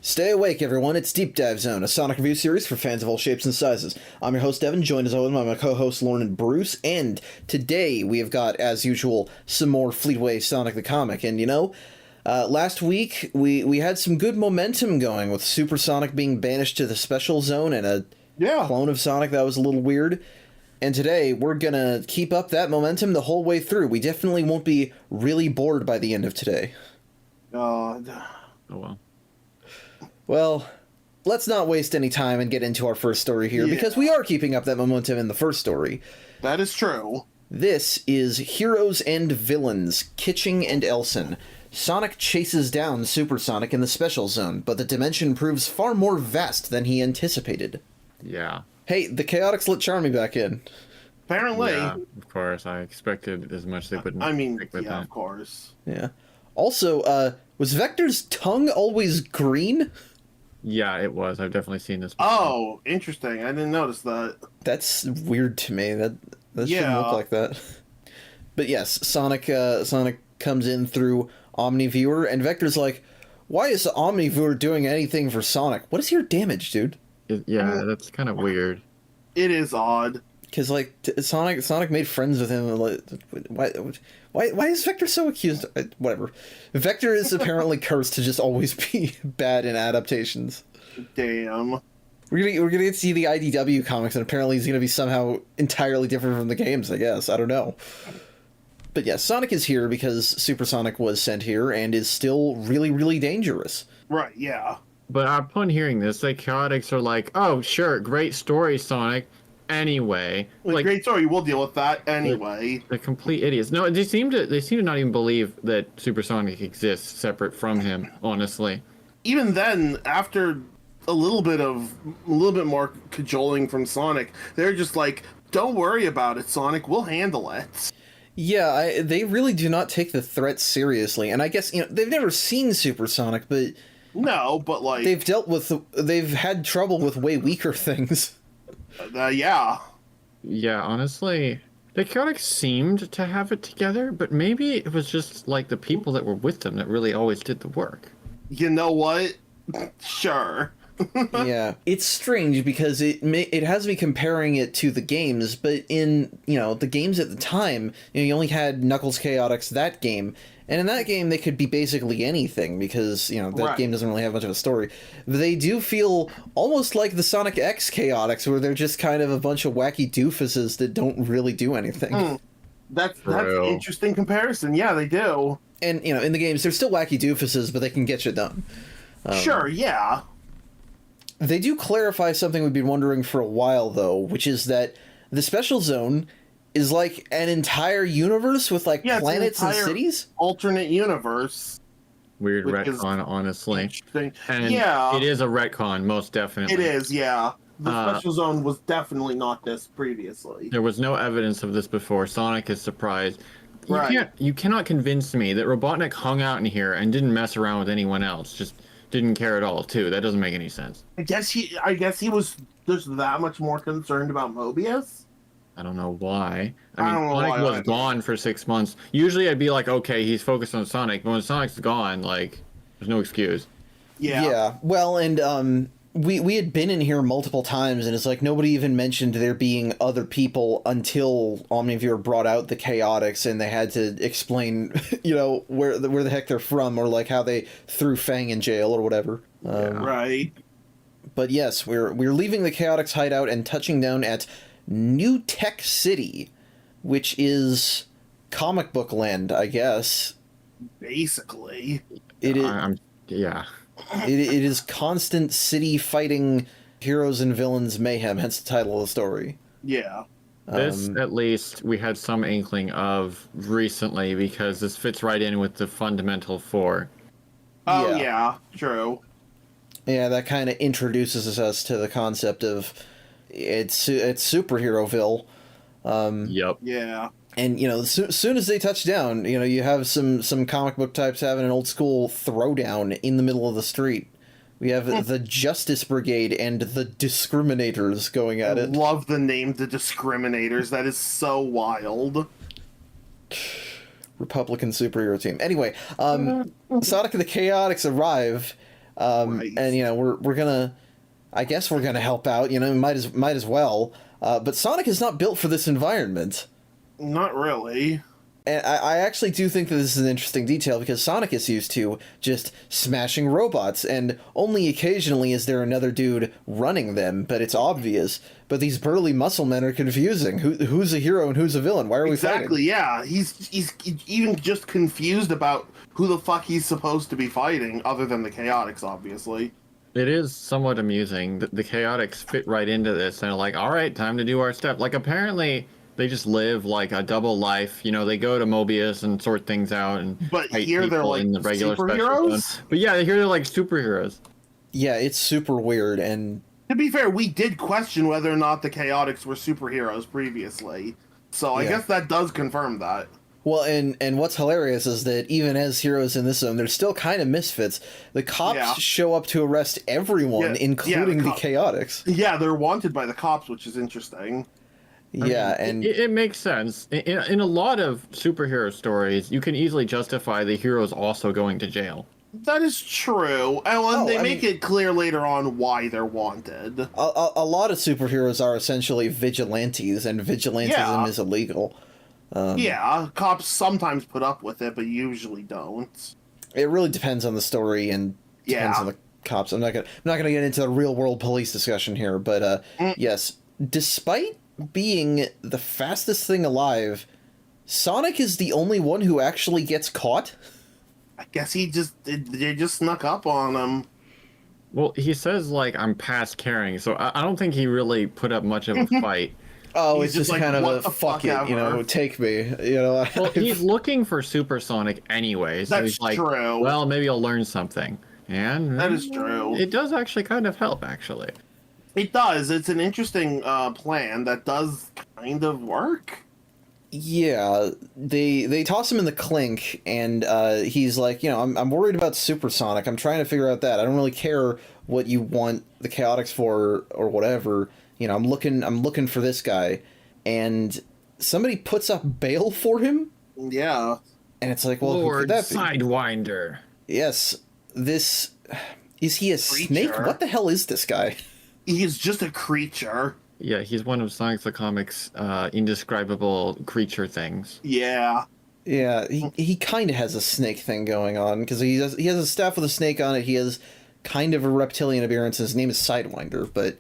Stay awake, everyone. It's Deep Dive Zone, a Sonic review series for fans of all shapes and sizes. I'm your host, Evan, joined as always by my co-hosts, Lauren and Bruce, and today we have got, as usual, some more Fleabyte Sonic the Comic. And, last week we had some good momentum going with Super Sonic being banished to the Special Zone and a clone of Sonic that was a little weird. And today, we're gonna keep up that momentum the whole way through. We definitely won't be really bored by the end of today. Oh, well. Well, let's not waste any time and get into our first story here, because we are keeping up that momentum in the first story. That is true. This is Heroes and Villains, Kitching and Elson. Sonic chases down Super Sonic in the Special Zone, but the dimension proves far more vast than he anticipated. Yeah. Hey, the Chaotix let Charmy back in. Apparently. Yeah, of course. I expected as much they wouldn't. Of course. Yeah. Also, was Vector's tongue always green? Yeah, it was. I've definitely seen this before. Oh, interesting. I didn't notice that. That's weird to me. That shouldn't look like that. But yes, Sonic comes in through OmniViewer, and Vector's like, why is the OmniViewer doing anything for Sonic? What is your damage, dude? That's kind of weird. It is odd. Because, Sonic made friends with him. Why is Vector so accused? Whatever. Vector is apparently cursed to just always be bad in adaptations. Damn. We're gonna get to see the IDW comics, and apparently he's gonna be somehow entirely different from the games, I guess. I don't know. But yes, Sonic is here because Super Sonic was sent here and is still really, really dangerous. Right, yeah. But upon hearing this, the Chaotix are like, oh, sure, great story, Sonic. Anyway. Great story, we'll deal with that anyway. The complete idiots. No, they seem to not even believe that Super Sonic exists separate from him, honestly. Even then, after a little bit more cajoling from Sonic, they're just like, don't worry about it, Sonic, we'll handle it. Yeah, they really do not take the threat seriously, and I guess, they've never seen Super Sonic, but... No, but they've had trouble with way weaker things. Yeah. Yeah, honestly, the Chaotix seemed to have it together, but maybe it was just, the people that were with them that really always did the work. You know what? Sure. Yeah, it's strange because it has me comparing it to the games, but in, the games at the time, you only had Knuckles Chaotix that game, and in that game they could be basically anything because, that game doesn't really have much of a story. But they do feel almost like the Sonic X Chaotix, where they're just kind of a bunch of wacky doofuses that don't really do anything. That's an interesting comparison. Yeah, they do. And, in the games, they're still wacky doofuses, but they can get shit done. Sure, yeah. They do clarify something we've been wondering for a while, though, which is that the Special Zone is like an entire universe with planets and cities? Alternate universe. Weird retcon, honestly. Interesting. And it is a retcon, most definitely. It is, yeah. The Special Zone was definitely not this previously. There was no evidence of this before. Sonic is surprised. You cannot convince me that Robotnik hung out in here and didn't mess around with anyone else. Just didn't care at all, too. That doesn't make any sense. I guess he was just that much more concerned about Mobius? I don't know why. I don't know Sonic why was gone for 6 months. Usually I'd be like, okay, he's focused on Sonic. But when Sonic's gone, there's no excuse. Yeah. Yeah. Well, and we had been in here multiple times, and it's like nobody even mentioned there being other people until OmniViewer brought out the Chaotix, and they had to explain, where the heck they're from, or how they threw Fang in jail or whatever. Right. But yes, we're leaving the Chaotix hideout and touching down at New Tech City, which is comic book land, I guess. Basically. It is. Yeah. It is constant city fighting heroes and villains mayhem, hence the title of the story. Yeah. This, at least, we had some inkling of recently, because this fits right in with the fundamental 4. Oh, yeah, true. Yeah, that kind of introduces us to the concept of it's superheroville. Yep. Yeah. And, as soon as they touch down, you have some comic book types having an old school throwdown in the middle of the street. We have the Justice Brigade and the Discriminators going at it. I love the name, the Discriminators. That is so wild. Republican superhero team. Anyway, Sonic and the Chaotix arrive Right. And we're gonna, I guess we're gonna help out. Might as well. But Sonic is not built for this environment. Not really. And I actually do think that this is an interesting detail because Sonic is used to just smashing robots, and only occasionally is there another dude running them, but it's obvious. But these burly muscle men are confusing. Who's a hero and who's a villain? Why are we fighting? Exactly, yeah. He's even just confused about who the fuck he's supposed to be fighting, other than the Chaotix, obviously. It is somewhat amusing. The Chaotix fit right into this, and they're like, all right, time to do our stuff. Like, apparently they just live like a double life. They go to Mobius and sort things out, and But fight here they're people like in the regular special superheroes? zone. But yeah, here they're like superheroes. Yeah, it's super weird, and To be fair, we did question whether or not the Chaotix were superheroes previously. So I Yeah. guess that does confirm that. well, and what's hilarious is that even as heroes in this zone, they're still kind of misfits. The cops Yeah. show up to arrest everyone, Yeah, including the the Chaotix. Yeah, they're wanted by the cops, which is interesting. Yeah, and It makes sense. In a lot of superhero stories, you can easily justify the heroes also going to jail. That is true. And they I make it clear later on why they're wanted. a lot of superheroes are essentially vigilantes, and vigilantism Yeah. is illegal. Yeah, cops sometimes put up with it, but usually don't. It really depends on the story and depends Yeah. on the cops. I'm not gonna get into the real world police discussion here, but yes, despite being the fastest thing alive, Sonic is the only one who actually gets caught. I guess they just snuck up on him. Well, he says, like, I'm past caring, so I don't think he really put up much of a fight. Oh, He's it's just just like, kind of "What a the fuck fuck it, ever." take me, Well, he's looking for Supersonic anyway, so That's he's like, true. well, maybe I'll learn something. And That is true. It does actually kind of help, actually. It does. It's an interesting plan that does kind of work. Yeah, they toss him in the clink, and he's like, I'm worried about Supersonic. I'm trying to figure out that. I don't really care what you want the Chaotix for or whatever. I'm looking for this guy, and somebody puts up bail for him, Yeah. and it's like, well, who Lord could that be? Sidewinder. Yes, this is he a snake? Creature. What the hell is this guy? He's just a creature. Yeah, he's one of Sonic the Comic's indescribable creature things. Yeah. Yeah, he kind of has a snake thing going on because he has a staff with a snake on it. He has kind of a reptilian appearance. And his name is Sidewinder, but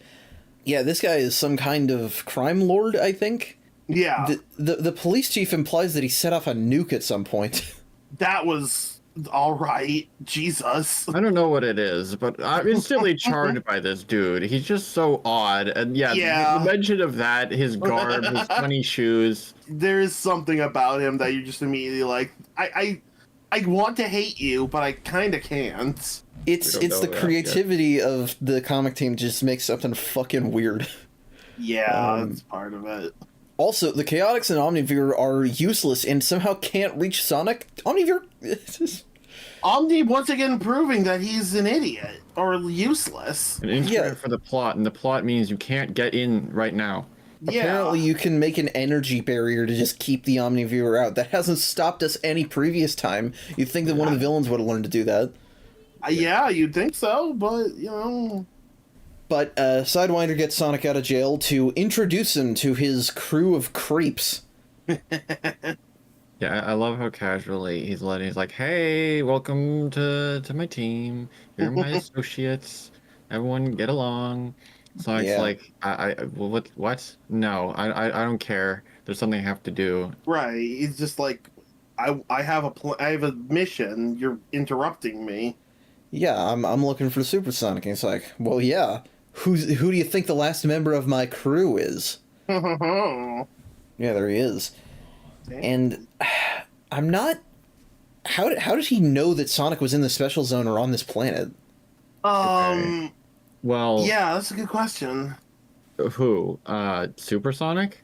yeah, this guy is some kind of crime lord, I think. Yeah. The police chief implies that he set off a nuke at some point. That was all right. Jesus. I don't know what it is, but I'm instantly charmed by this dude. He's just so odd. And Yeah. the mention of that, his garb, his funny shoes. There is something about him that you're just immediately like, I want to hate you, but I kind of can't. It's We don't the know that yet. creativity of the comic team just makes something fucking weird. Yeah, that's part of it. Also, the Chaotix and Omnivore are useless and somehow can't reach Sonic. Omnivore... Omni once again proving that he's an idiot or useless. An instrument Yeah. for the plot, and the plot means you can't get in right now. Apparently, you can make an energy barrier to just keep the Omnivore out. That hasn't stopped us any previous time. You'd think that one of the villains would have learned to do that. Yeah, you'd think so, but But Sidewinder gets Sonic out of jail to introduce him to his crew of creeps. Yeah, I love how casually he's like, hey, welcome to my team. You're my associates. Everyone get along. Sonic's Yeah. like, well, what? No, I don't care. There's something I have to do. right. He's just like, I have I have a mission. You're interrupting me. Yeah, I'm looking for Supersonic. And it's like, well, yeah. Who do you think the last member of my crew is? Yeah. Yeah, there he is. And I'm not... How did he know that Sonic was in the Special Zone or on this planet? Well, Yeah, that's a good question. who? Supersonic?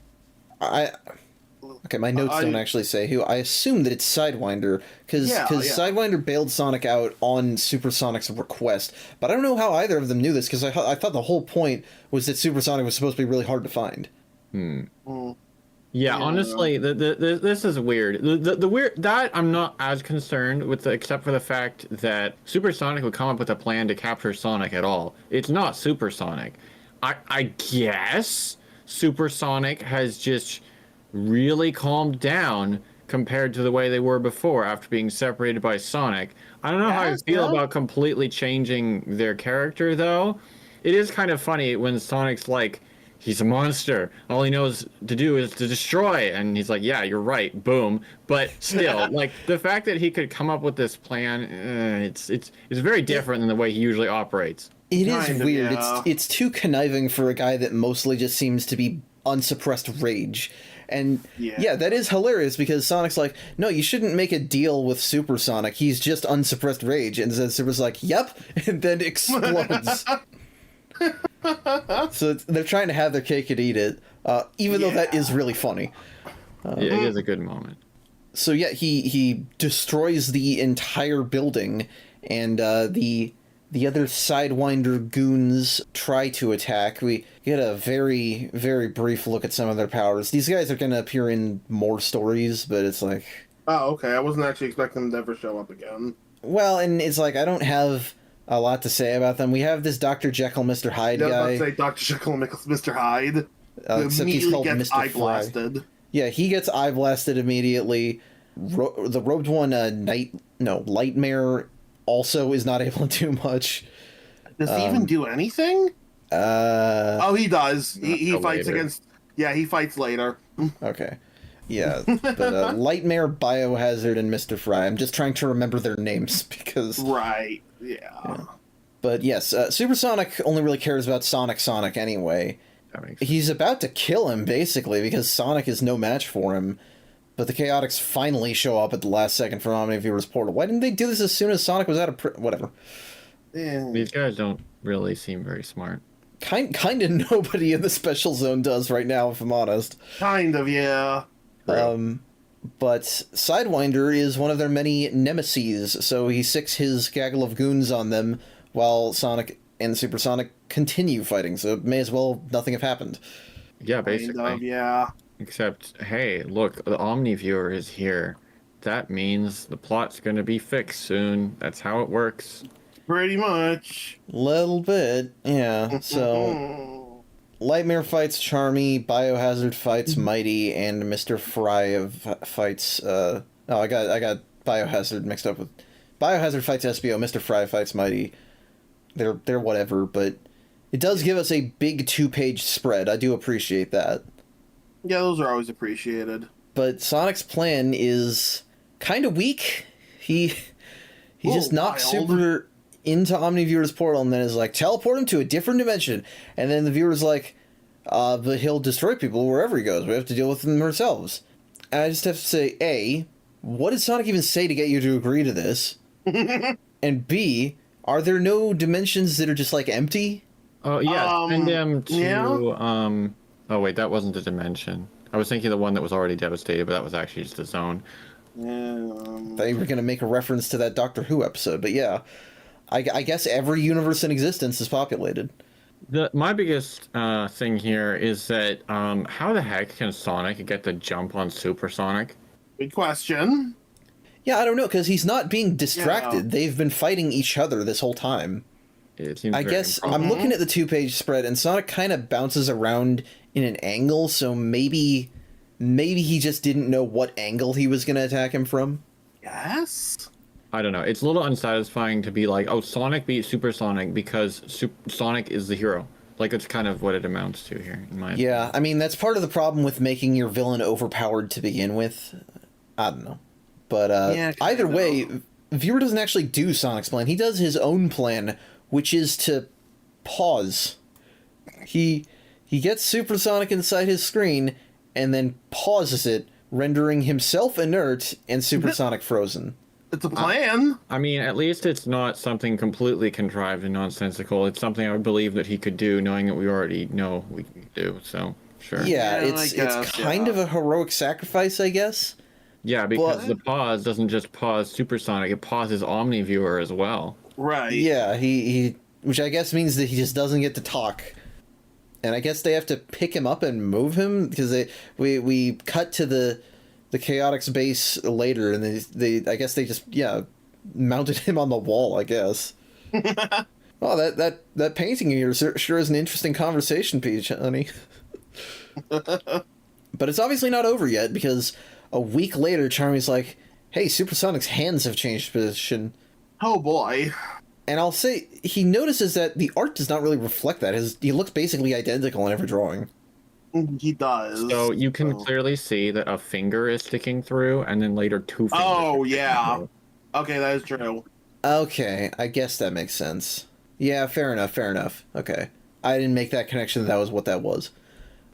Okay, my notes don't actually say who. I assume that it's Sidewinder, because Yeah. Sidewinder bailed Sonic out on Supersonic's request. But I don't know how either of them knew this, because I thought the whole point was that Supersonic was supposed to be really hard to find. Yeah, honestly, this is weird. The weird that I'm not as concerned with, except for the fact that Supersonic would come up with a plan to capture Sonic at all. It's not Supersonic. I guess Supersonic has just really calmed down compared to the way they were before after being separated by Sonic. I don't know how I feel about completely changing their character though. It is kind of funny when Sonic's like, he's a monster. All he knows to do is to destroy. And he's like, yeah, you're right. Boom. But still, like, the fact that he could come up with this plan, it's very different than the way he usually operates. It is weird. Yeah. It's too conniving for a guy that mostly just seems to be unsuppressed rage. And yeah, that is hilarious because Sonic's like, no, you shouldn't make a deal with Supersonic. He's just unsuppressed rage. And then Super's like, yep, and then explodes. So they're trying to have their cake and eat it, even though that is really funny. Yeah, it is a good moment. So yeah, he destroys the entire building, and the other Sidewinder goons try to attack. We get a very, very brief look at some of their powers. These guys are going to appear in more stories, but it's like... Oh, okay. I wasn't actually expecting them to ever show up again. Well, and it's like, I don't have a lot to say about them. We have this Dr. Jekyll, Mr. Hyde guy. I was about to say Dr. Jekyll and Mr. Hyde. Except he's called Mr. eye Fry. blasted. Yeah, he gets eye blasted immediately. The robed one, Lightmare, also is not able to do much. Does he even do anything? Oh, he does. He fights later. against... Yeah, he fights later. Okay. Yeah, but Lightmare, Biohazard, and Mr. Fry. I'm just trying to remember their names because... Right, yeah. But yes, Supersonic only really cares about Sonic anyway. He's about to kill him, basically, because Sonic is no match for him. But the Chaotix finally show up at the last second from Omniviewer's portal. Why didn't they do this as soon as Sonic was out of whatever? These guys don't really seem very smart. Kind of nobody in the Special Zone does right now, if I'm honest. Kind of, yeah. But Sidewinder is one of their many nemeses, so he sicks his gaggle of goons on them while Sonic and Supersonic continue fighting, so it may as well nothing have happened. Yeah, basically. Kind of, yeah. Except, hey, look, the Omniviewer is here. That means the plot's gonna be fixed soon. That's how it works. Pretty much. Little bit, yeah. So, Lightmare fights Charmy, Biohazard fights Mighty, and Mr. Fry fights... I got Biohazard mixed up with... Biohazard fights SBO, Mr. Fry fights Mighty. They're whatever, but it does give us a big 2-page spread. I do appreciate that. Yeah, those are always appreciated. But Sonic's plan is kind of weak. He just knocks Super into Omniviewer's portal and then is like, teleport him to a different dimension. And then the viewer's like, but he'll destroy people wherever he goes. We have to deal with them ourselves. And I just have to say, A, what did Sonic even say to get you to agree to this? And B, are there no dimensions that are just like empty? Oh yeah, send them to oh wait, that wasn't a dimension. I was thinking the one that was already devastated, but that was actually just a zone. They were gonna make a reference to that Doctor Who episode, but yeah, I guess every universe in existence is populated. My biggest thing here is that how the heck can Sonic get the jump on Supersonic? Good question. Yeah, I don't know, because he's not being distracted. Yeah. They've been fighting each other this whole time. It seems I guess I'm looking at the 2-page spread, and Sonic kind of bounces around in an angle, so maybe he just didn't know what angle he was going to attack him from. Yes? I don't know. It's a little unsatisfying to be like, oh, Sonic beat Supersonic because Sonic is the hero. Like, that's kind of what it amounts to here, in my opinion. Yeah, I mean, that's part of the problem with making your villain overpowered to begin with. I don't know. But either way, viewer doesn't actually do Sonic's plan. He does his own plan, which is to pause. He gets Supersonic inside his screen and then pauses it, rendering himself inert and Supersonic frozen. It's a plan. I mean, at least it's not something completely contrived and nonsensical. It's something I would believe that he could do, knowing that we already know we can do. So, sure. Yeah, it's kind of a heroic sacrifice, I guess. Yeah, because the pause doesn't just pause Supersonic, it pauses Omniviewer as well. Right. Yeah, he which I guess means that he just doesn't get to talk. and I guess they have to pick him up and move him because we cut to the Chaotix base later, and they I guess they just mounted him on the wall, I guess. Oh, that painting of yours sure is an interesting conversation piece, honey. But it's obviously not over yet, because a week later, Charmy's like, hey, Supersonic's hands have changed position. Oh boy. And I'll say, he notices that the art does not really reflect that. He looks basically identical in every drawing. He does. So you can clearly see that a finger is sticking through, and then later 2 fingers. Oh, yeah. Okay, that is true. Okay, I guess that makes sense. Yeah, fair enough. Okay. I didn't make that connection that was what that was.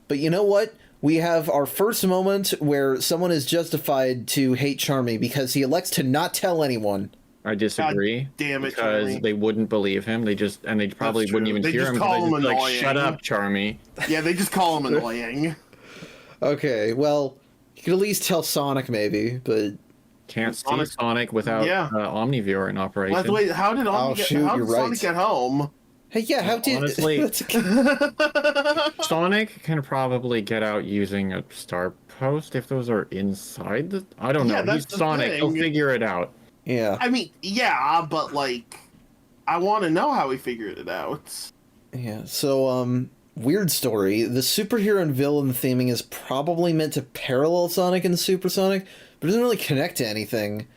But you know what? We have our first moment where someone is justified to hate Charmy because he elects to not tell anyone. I disagree. God damn it, because Charmy. they wouldn't believe him. They probably wouldn't even hear him. They just call him Like, annoying. shut up, Charmy. Yeah, they just call him annoying. Okay, well, you could at least tell Sonic maybe, but Can't see Sonic without Omniviewer in operation. By the way, how did Sonic get home? hey, yeah, how did Honestly, Sonic can probably get out using a star post if those are inside the... I don't know. Yeah, He's that's the Sonic. thing. He'll figure it out. Yeah. I mean, yeah, but like, I want to know how he figured it out. Yeah, so, weird story. The superhero and villain theming is probably meant to parallel Sonic and Supersonic, but it doesn't really connect to anything.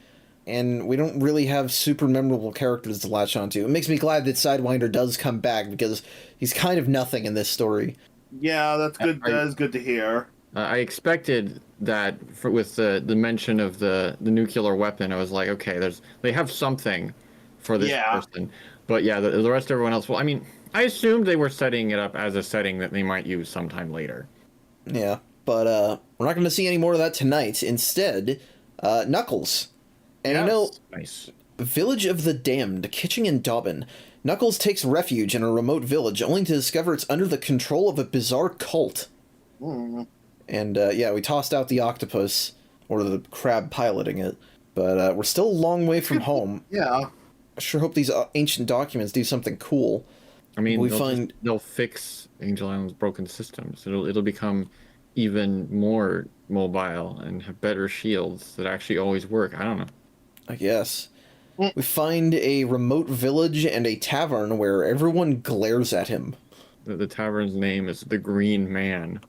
And we don't really have super memorable characters to latch onto. It makes me glad that Sidewinder does come back, because he's kind of nothing in this story. Yeah, that's good. That is good to hear. I expected that with the mention of the nuclear weapon. I was like, okay, they have something for this person. But yeah, the rest of everyone else, well, I mean, I assumed they were setting it up as a setting that they might use sometime later. Yeah, but we're not going to see any more of that tonight. Instead, Knuckles. And you know, nice. Village of the Damned, Kitching and Dobbin. Knuckles takes refuge in a remote village, only to discover it's under the control of a bizarre cult. Mm. And yeah, we tossed out the octopus, or the crab piloting it. But we're still a long way from home. Yeah. I sure hope these ancient documents do something cool. I mean, they'll fix Angel Island's broken systems. It'll become even more mobile and have better shields that actually always work. I don't know. I guess. We find a remote village and a tavern where everyone glares at him. The tavern's name is the Green Man.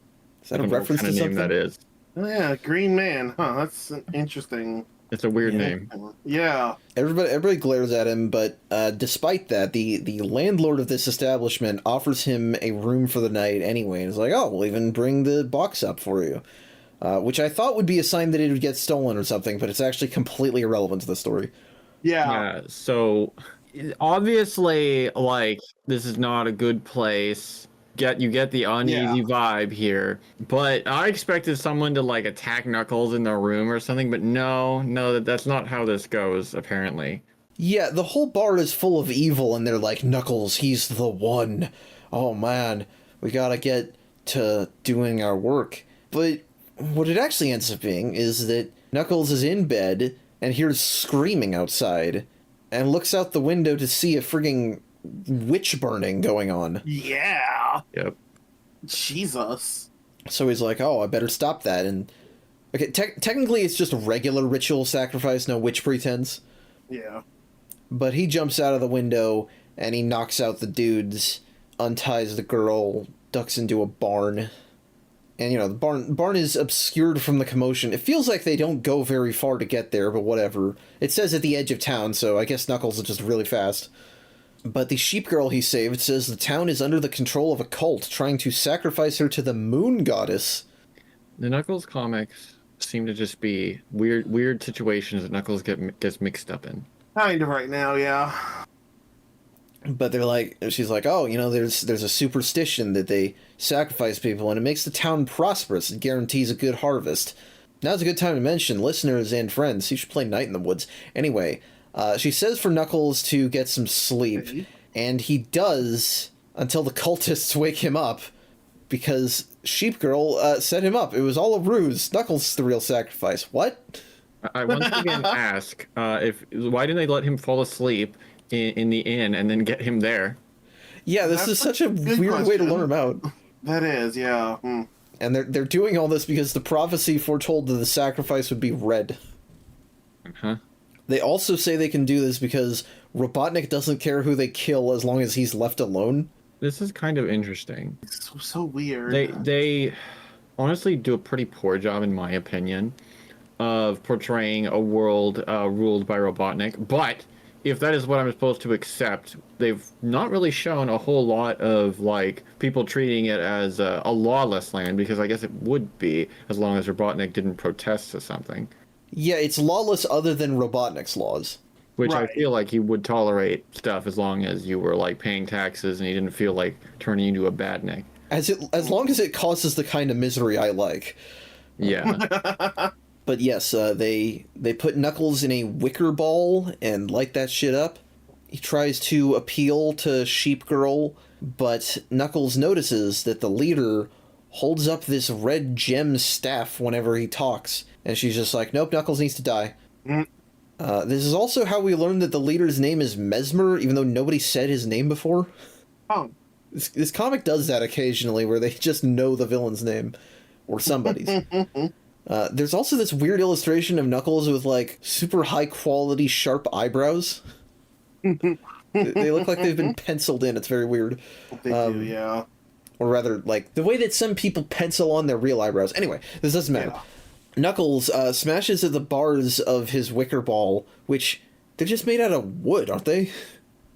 Is that a reference to something? That is. Oh, yeah, Green Man. Huh, that's interesting. It's a weird name. Yeah. Everybody glares at him, but despite that, the landlord of this establishment offers him a room for the night anyway. And is like, oh, we'll even bring the box up for you. Which I thought would be a sign that it would get stolen or something, but it's actually completely irrelevant to the story. Yeah. So obviously, like, this is not a good place. You get the uneasy vibe here, but I expected someone to like attack Knuckles in their room or something, but no, that's not how this goes, apparently. Yeah, the whole bar is full of evil, and they're like, Knuckles, he's the one. Oh man, we gotta get to doing our work. But what it actually ends up being is that Knuckles is in bed and hears screaming outside, and looks out the window to see a frigging witch burning going on. Yeah. Yep. Jesus. So he's like, oh, I better stop that. And okay, technically it's just a regular ritual sacrifice, no witch pretense. Yeah. But he jumps out of the window and he knocks out the dudes, unties the girl, ducks into a barn. And, you know, the barn is obscured from the commotion. It feels like they don't go very far to get there, but whatever. It says at the edge of town, so I guess Knuckles is just really fast. But the sheep girl he saved says the town is under the control of a cult trying to sacrifice her to the moon goddess. The Knuckles comics seem to just be weird situations that Knuckles gets mixed up in. Kind of right now, yeah. But they're like, she's like, oh, you know, there's a superstition that they sacrifice people and it makes the town prosperous and guarantees a good harvest. Now's a good time to mention, listeners and friends, you should play Night in the Woods. Anyway, she says for Knuckles to get some sleep, and he does until the cultists wake him up, because Sheep Girl set him up. It was all a ruse. Knuckles is the real sacrifice. What? I once again ask, why didn't they let him fall asleep in the inn and then get him there? Yeah, this is such a weird way to lure him out. That is, yeah. And they're doing all this because the prophecy foretold that the sacrifice would be red. Huh? They also say they can do this because Robotnik doesn't care who they kill as long as he's left alone. This is kind of interesting. It's so weird. They honestly do a pretty poor job, in my opinion, of portraying a world ruled by Robotnik. But if that is what I'm supposed to accept, they've not really shown a whole lot of like people treating it as a lawless land, because I guess it would be as long as Robotnik didn't protest to something. Yeah, it's lawless other than Robotnik's laws. Which Right. I feel like he would tolerate stuff as long as you were like paying taxes and he didn't feel like turning you into a badnik. As long as it causes the kind of misery I like. Yeah. But yes, they put Knuckles in a wicker ball and light that shit up. He tries to appeal to Sheep Girl, but Knuckles notices that the leader holds up this red gem staff whenever he talks, and she's just like, nope, Knuckles needs to die. This is also how we learned that the leader's name is Mesmer, even though nobody said his name before. Oh. This comic does that occasionally, where they just know the villain's name, or somebody's. There's also this weird illustration of Knuckles with, like, super high-quality, sharp eyebrows. They look like they've been penciled in. It's very weird. They do, yeah. Or rather, like, the way that some people pencil on their real eyebrows. Anyway, this doesn't matter. Yeah. Knuckles smashes at the bars of his wicker ball, which they're just made out of wood, aren't they?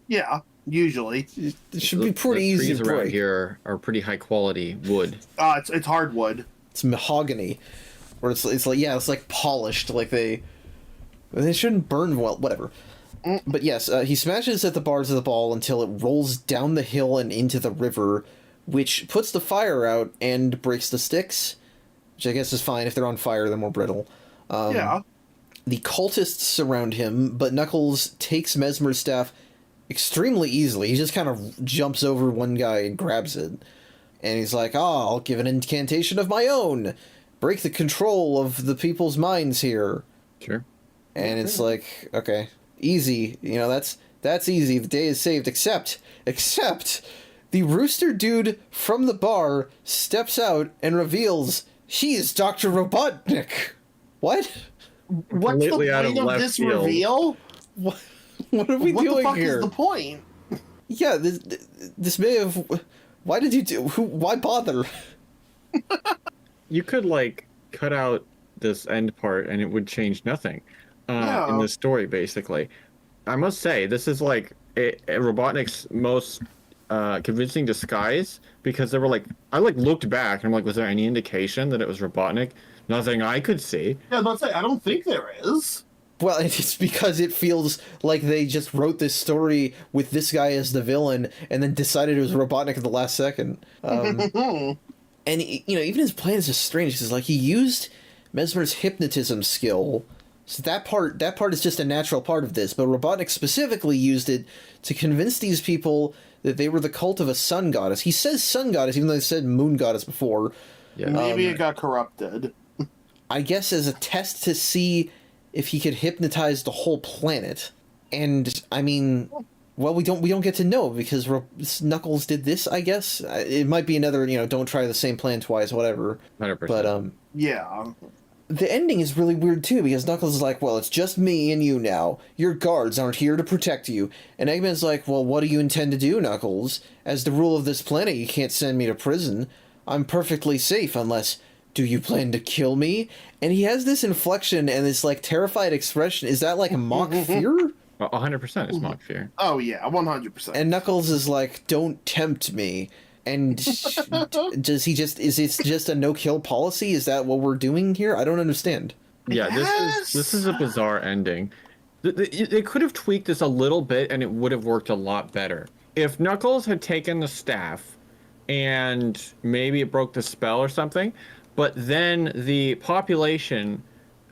Yeah, usually. It should be pretty the easy trees to around break. here are pretty high quality wood. It's hardwood. It's mahogany, or it's like, yeah, it's like polished. Like they shouldn't burn well. Whatever. But yes, he smashes at the bars of the ball until it rolls down the hill and into the river, which puts the fire out and breaks the sticks, which I guess is fine. If they're on fire, they're more brittle. Yeah. The cultists surround him, but Knuckles takes Mesmer's staff extremely easily. He just kind of jumps over one guy and grabs it. And he's like, I'll give an incantation of my own. Break the control of the people's minds here. Sure. And it's like, okay, easy. You know, that's easy. The day is saved. Except, the rooster dude from the bar steps out and reveals he's Dr. Robotnik. What? What's the Completely out of point of left this field. reveal? What are we What the doing fuck here? is the point? Yeah, this may have... Why did you do... Why bother? You could like cut out this end part and it would change nothing in the story, basically. I must say, this is like a Robotnik's most convincing disguise, because they were like, I like looked back and I'm like, was there any indication that it was Robotnik? Nothing I could see. Yeah, let's say I don't think there is. Well, it's because it feels like they just wrote this story with this guy as the villain and then decided it was Robotnik at the last second. And, you know, even his plan is just strange, because, like, he used Mesmer's hypnotism skill, so that part is just a natural part of this, but Robotnik specifically used it to convince these people that they were the cult of a sun goddess. He says sun goddess, even though they said moon goddess before. Yeah. Maybe it got corrupted. I guess as a test to see if he could hypnotize the whole planet. And, I mean... Well, we don't get to know, because Knuckles did this, I guess. It might be another, you know, don't try the same plan twice, whatever. 100%. But, Yeah. the ending is really weird, too, because Knuckles is like, well, it's just me and you now. Your guards aren't here to protect you. And Eggman's like, well, what do you intend to do, Knuckles? As the rule of this planet, you can't send me to prison. I'm perfectly safe unless... Do you plan to kill me? And he has this inflection and this, like, terrified expression. Is that, like, mock fear? 100% is mock fear. Oh yeah, 100%. And Knuckles is like, don't tempt me. And does he just, is it just a no-kill policy? Is that what we're doing here? I don't understand. Yeah, this is a bizarre ending. They could have tweaked this a little bit and it would have worked a lot better. If Knuckles had taken the staff and maybe it broke the spell or something, but then the population,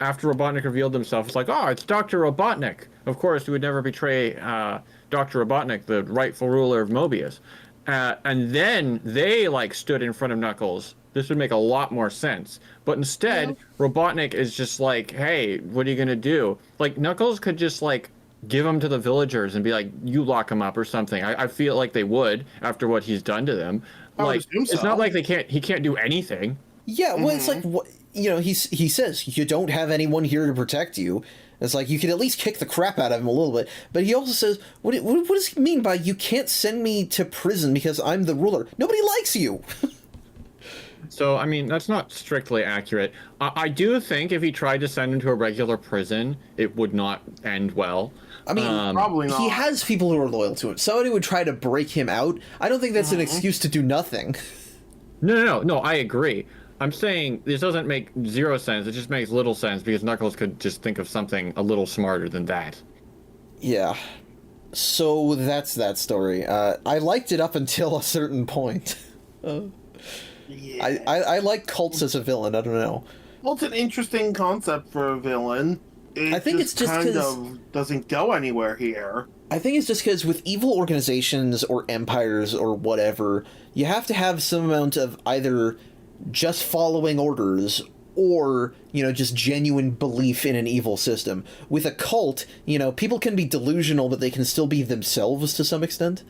after Robotnik revealed himself, it's like, oh, it's Dr. Robotnik. Of course, we would never betray Dr. Robotnik, the rightful ruler of Mobius. And then they, like, stood in front of Knuckles. This would make a lot more sense. But instead, Robotnik is just like, hey, what are you going to do? Like, Knuckles could just, like, give him to the villagers and be like, you lock him up or something. I feel like they would after what he's done to them. I would Like, assume it's so. not like he can't do anything. Yeah, well, it's like, what, he says, you don't have anyone here to protect you. It's like, you could at least kick the crap out of him a little bit. But he also says, what does he mean by, you can't send me to prison because I'm the ruler? Nobody likes you! So, I mean, that's not strictly accurate. I do think if he tried to send him to a regular prison, it would not end well. I mean, Probably not. he has people who are loyal to him. Somebody would try to break him out. I don't think that's an excuse to do nothing. No, I agree. I'm saying this doesn't make zero sense. It just makes little sense because Knuckles could just think of something a little smarter than that. Yeah. So that's that story. I liked it up until a certain point. Yeah. I like cults as a villain. I don't know. Well, it's an interesting concept for a villain. I think it's just kind 'cause- of doesn't go anywhere here. I think it's just because with evil organizations or empires or whatever, you have to have some amount of either just following orders or, just genuine belief in an evil system. With a cult, people can be delusional, but they can still be themselves to some extent,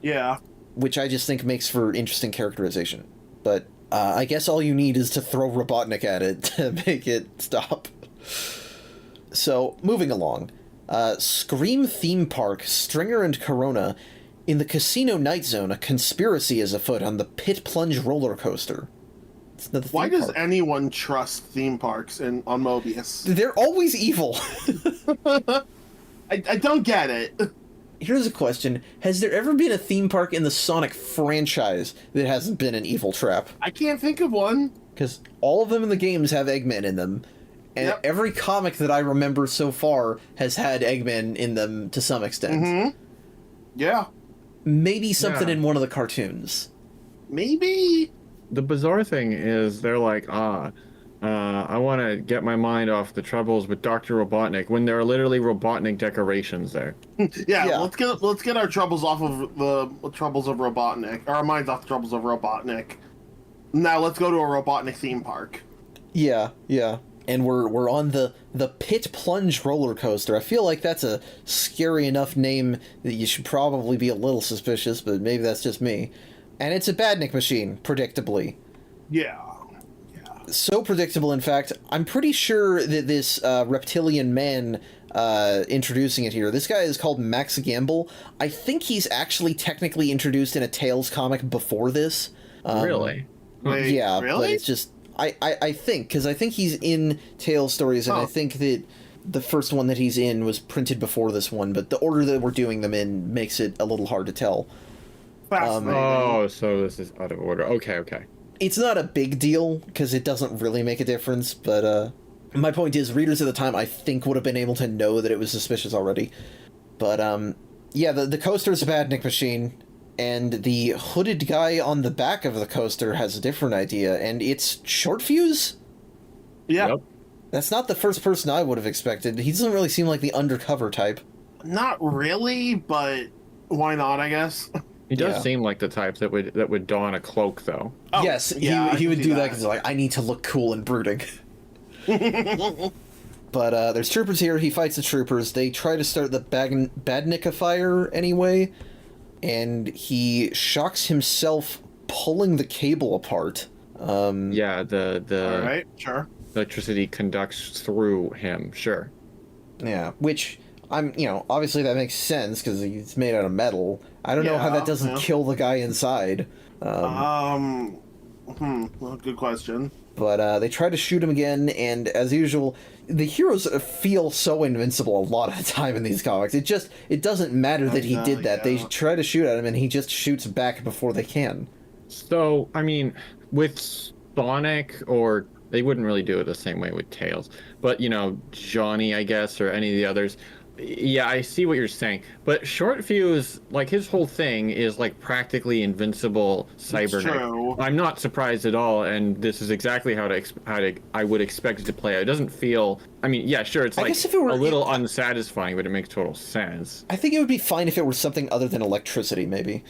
Yeah. which I just think makes for interesting characterization. But I guess all you need is to throw Robotnik at it to make it stop. So, moving along. Scream Theme Park, Stringer and Corona. In the Casino Night Zone, a conspiracy is afoot on the Pit Plunge roller coaster. It's another Why theme does park. anyone trust theme parks on Mobius? They're always evil. I don't get it. Here's a question. Has there ever been a theme park in the Sonic franchise that hasn't been an evil trap? I can't think of one. Because all of them in the games have Eggman in them. And Yep. every comic that I remember so far has had Eggman in them to some extent. Yeah. Maybe something Yeah. in one of the cartoons. Maybe. The bizarre thing is they're like, I want to get my mind off the troubles with Dr. Robotnik when there are literally Robotnik decorations there. Yeah. Let's get our troubles off of the troubles of Robotnik. Our minds off the troubles of Robotnik. Now let's go to a Robotnik theme park. Yeah. And we're on the Pit Plunge roller coaster. I feel like that's a scary enough name that you should probably be a little suspicious, but maybe that's just me. And it's a badnik machine, predictably. Yeah. So predictable, in fact, I'm pretty sure that this reptilian man introducing it here, this guy is called Max Gamble. I think he's actually technically introduced in a Tales comic before this. Really? Wait, Yeah, really? but it's just... I think, because I think he's in Tales stories, and I think that the first one that he's in was printed before this one, but the order that we're doing them in makes it a little hard to tell. Fascinating. Oh, so this is out of order. Okay. It's not a big deal, because it doesn't really make a difference, but my point is, readers at the time, I think, would have been able to know that it was suspicious already. But, yeah, the coaster's a badnik machine, and the hooded guy on the back of the coaster has a different idea, and it's Short Fuse? Yeah. Yep. That's not the first person I would have expected. He doesn't really seem like the undercover type. Not really, but why not, I guess? He does Yeah. seem like the type that would don a cloak, though. Oh, Yes, yeah, I he can would see do that because like, I need to look cool and brooding. But there's troopers here. He fights the troopers. They try to start the Badnika fire anyway, and he shocks himself pulling the cable apart. Yeah, the All right, sure. electricity conducts through him. Sure. Yeah, which obviously that makes sense because it's made out of metal. I don't know how that doesn't kill the guy inside. Well, good question. But they try to shoot him again, and as usual, the heroes feel so invincible a lot of the time in these comics. It doesn't matter that he did that. They try to shoot at him, and he just shoots back before they can. So, I mean, with Sonic, or they wouldn't really do it the same way with Tails, but, Johnny, I guess, or any of the others, yeah, I see what you're saying. But Short Fuse, like, his whole thing is, like, practically invincible cybernetic. True. I'm not surprised at all, and this is exactly how I would expect it to play out. It doesn't feel... I mean, yeah, sure, it's, I like, guess if it were- a little unsatisfying, but it makes total sense. I think it would be fine if it were something other than electricity, maybe.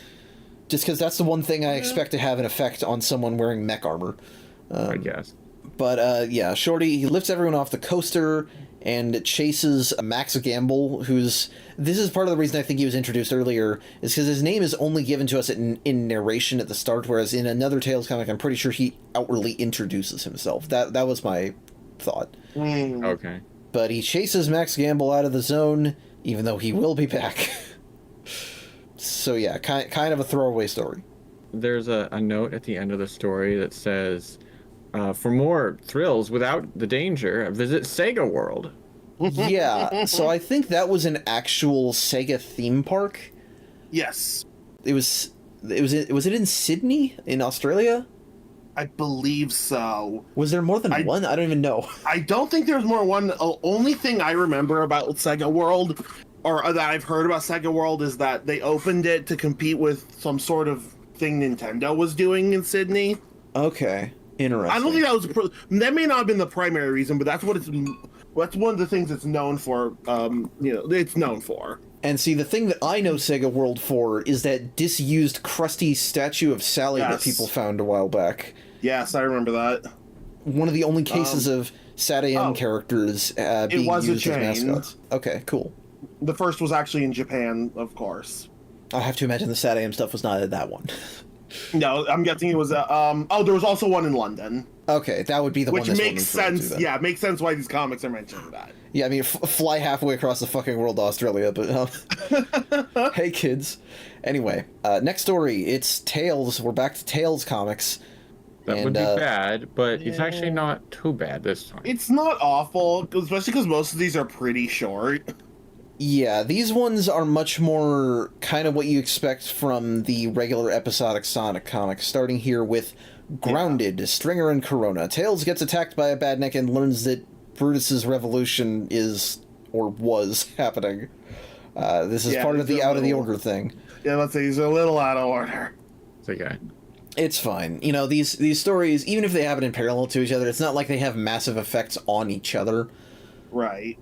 Just because that's the one thing I expect to have an effect on someone wearing mech armor. I guess. But yeah, Shorty, he lifts everyone off the coaster and chases Max Gamble, who's... This is part of the reason I think he was introduced earlier, is because his name is only given to us in narration at the start, whereas in another Tales comic, I'm pretty sure he outwardly introduces himself. That was my thought. Okay. But he chases Max Gamble out of the zone, even though he will be back. So yeah, kind of a throwaway story. There's a note at the end of the story that says, for more thrills without the danger, visit Sega World. Yeah, so I think that was an actual Sega theme park. Yes. Was it in Sydney, in Australia? I believe so. Was there more than one? I don't even know. I don't think there's more than one. The only thing I remember about Sega World, or that I've heard about Sega World, is that they opened it to compete with some sort of thing Nintendo was doing in Sydney. Okay, interesting. I don't think that was that may not have been the primary reason, but that's what it's. That's one of the things it's known for. It's known for. And see, the thing that I know Sega World for is that disused, crusty statue of Sally that people found a while back. Yes, I remember that. One of the only cases of SatAM characters being used as mascots. Okay, cool. The first was actually in Japan, of course. I have to imagine the SatAM stuff was not in that one. No, I'm guessing it was. There was also one in London. Okay, that would be the one. Which makes sense. Yeah, it makes sense why these comics are mentioning that. Yeah, I mean, fly halfway across the fucking world to Australia, but hey, kids. Anyway, next story. It's Tales. We're back to Tales comics. That would be bad, but it's actually not too bad this time. It's not awful, especially because most of these are pretty short. Yeah, these ones are much more kind of what you expect from the regular episodic Sonic comic, starting here with Grounded, Stringer and Corona. Tails gets attacked by a badnik and learns that Brutus's revolution is, or was, happening. This is part of the out of the order thing. Yeah, let's say he's a little out of order. It's okay. It's fine. You know, these stories, even if they happen in parallel to each other, it's not like they have massive effects on each other. Right.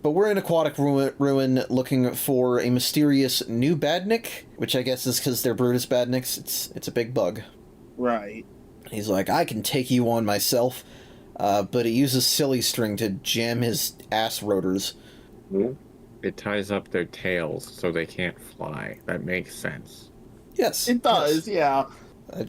But we're in Aquatic Ruin looking for a mysterious new badnik, which I guess is because they're Brutus badniks. It's a big bug. Right. He's like, I can take you on myself, but it uses silly string to jam his ass rotors. It ties up their tails so they can't fly. That makes sense. Yes. It does, yeah.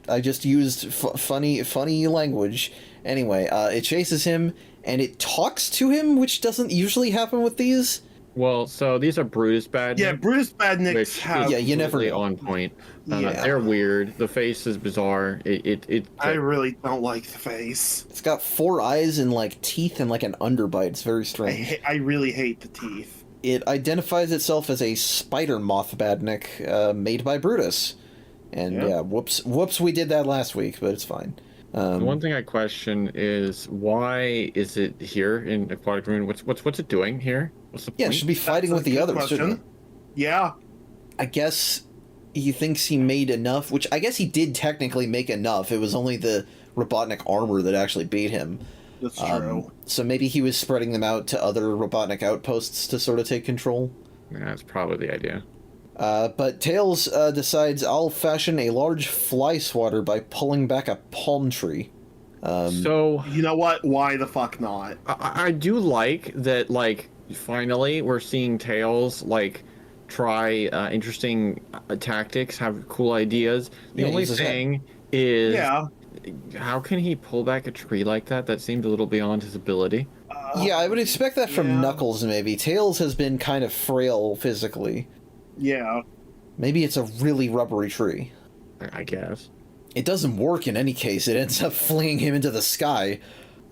I just used funny language. Anyway, it chases him, and it talks to him, which doesn't usually happen with these. Well, so these are Brutus badniks. Yeah, Brutus badniks have... Yeah, you never know. On point. Yeah. They're weird. The face is bizarre. I really don't like the face. It's got 4 eyes and, like, teeth and, like, an underbite. It's very strange. I really hate the teeth. It identifies itself as a spider moth badnik made by Brutus. And, yeah, whoops, we did that last week, but it's fine. The one thing I question is, why is it here in Aquatic Ruin? What's it doing here? What's the point? Yeah, it should be fighting with the others, shouldn't it? Yeah. I guess he thinks he made enough, which I guess he did technically make enough. It was only the Robotnik armor that actually beat him. That's true. So maybe he was spreading them out to other Robotnik outposts to sort of take control. Yeah, that's probably the idea. But Tails decides I'll fashion a large fly swatter by pulling back a palm tree. So you know what? Why the fuck not? I do like that. Like, finally, we're seeing Tails like try interesting tactics, have cool ideas. The only thing is, how can he pull back a tree like that? That seemed a little beyond his ability. Yeah, I would expect that from Knuckles, maybe. Tails has been kind of frail physically. Yeah. Maybe it's a really rubbery tree. I guess. It doesn't work in any case. It ends up flinging him into the sky.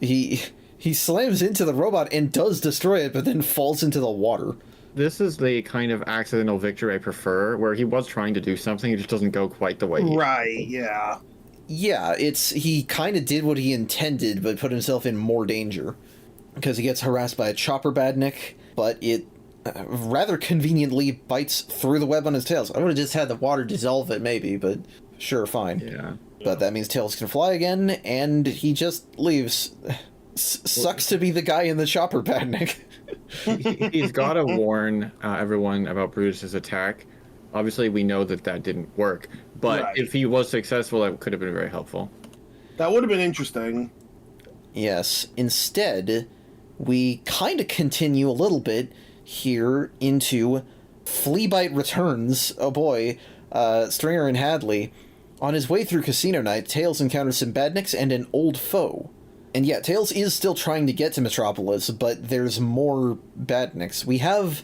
He slams into the robot and does destroy it, but then falls into the water. This is the kind of accidental victory I prefer, where he was trying to do something, it just doesn't go quite the way he... Right, yeah. Yeah, he kind of did what he intended, but put himself in more danger. Because he gets harassed by a chopper badnik, but it rather conveniently bites through the web on his tails. I would have just had the water dissolve it, maybe, but sure, fine. Yeah. But that means Tails can fly again, and he just leaves. Sucks to be the guy in the chopper badnik. He's got to warn everyone about Brutus's attack. Obviously, we know that didn't work, but if he was successful, that could have been very helpful. That would have been interesting. Yes. Instead, we kind of continue a little bit here into Fleabyte Returns. Oh boy, Stringer and Hadley. On his way through Casino Night, Tails encounters some badniks and an old foe. And yeah, Tails is still trying to get to Metropolis, but there's more badniks. We have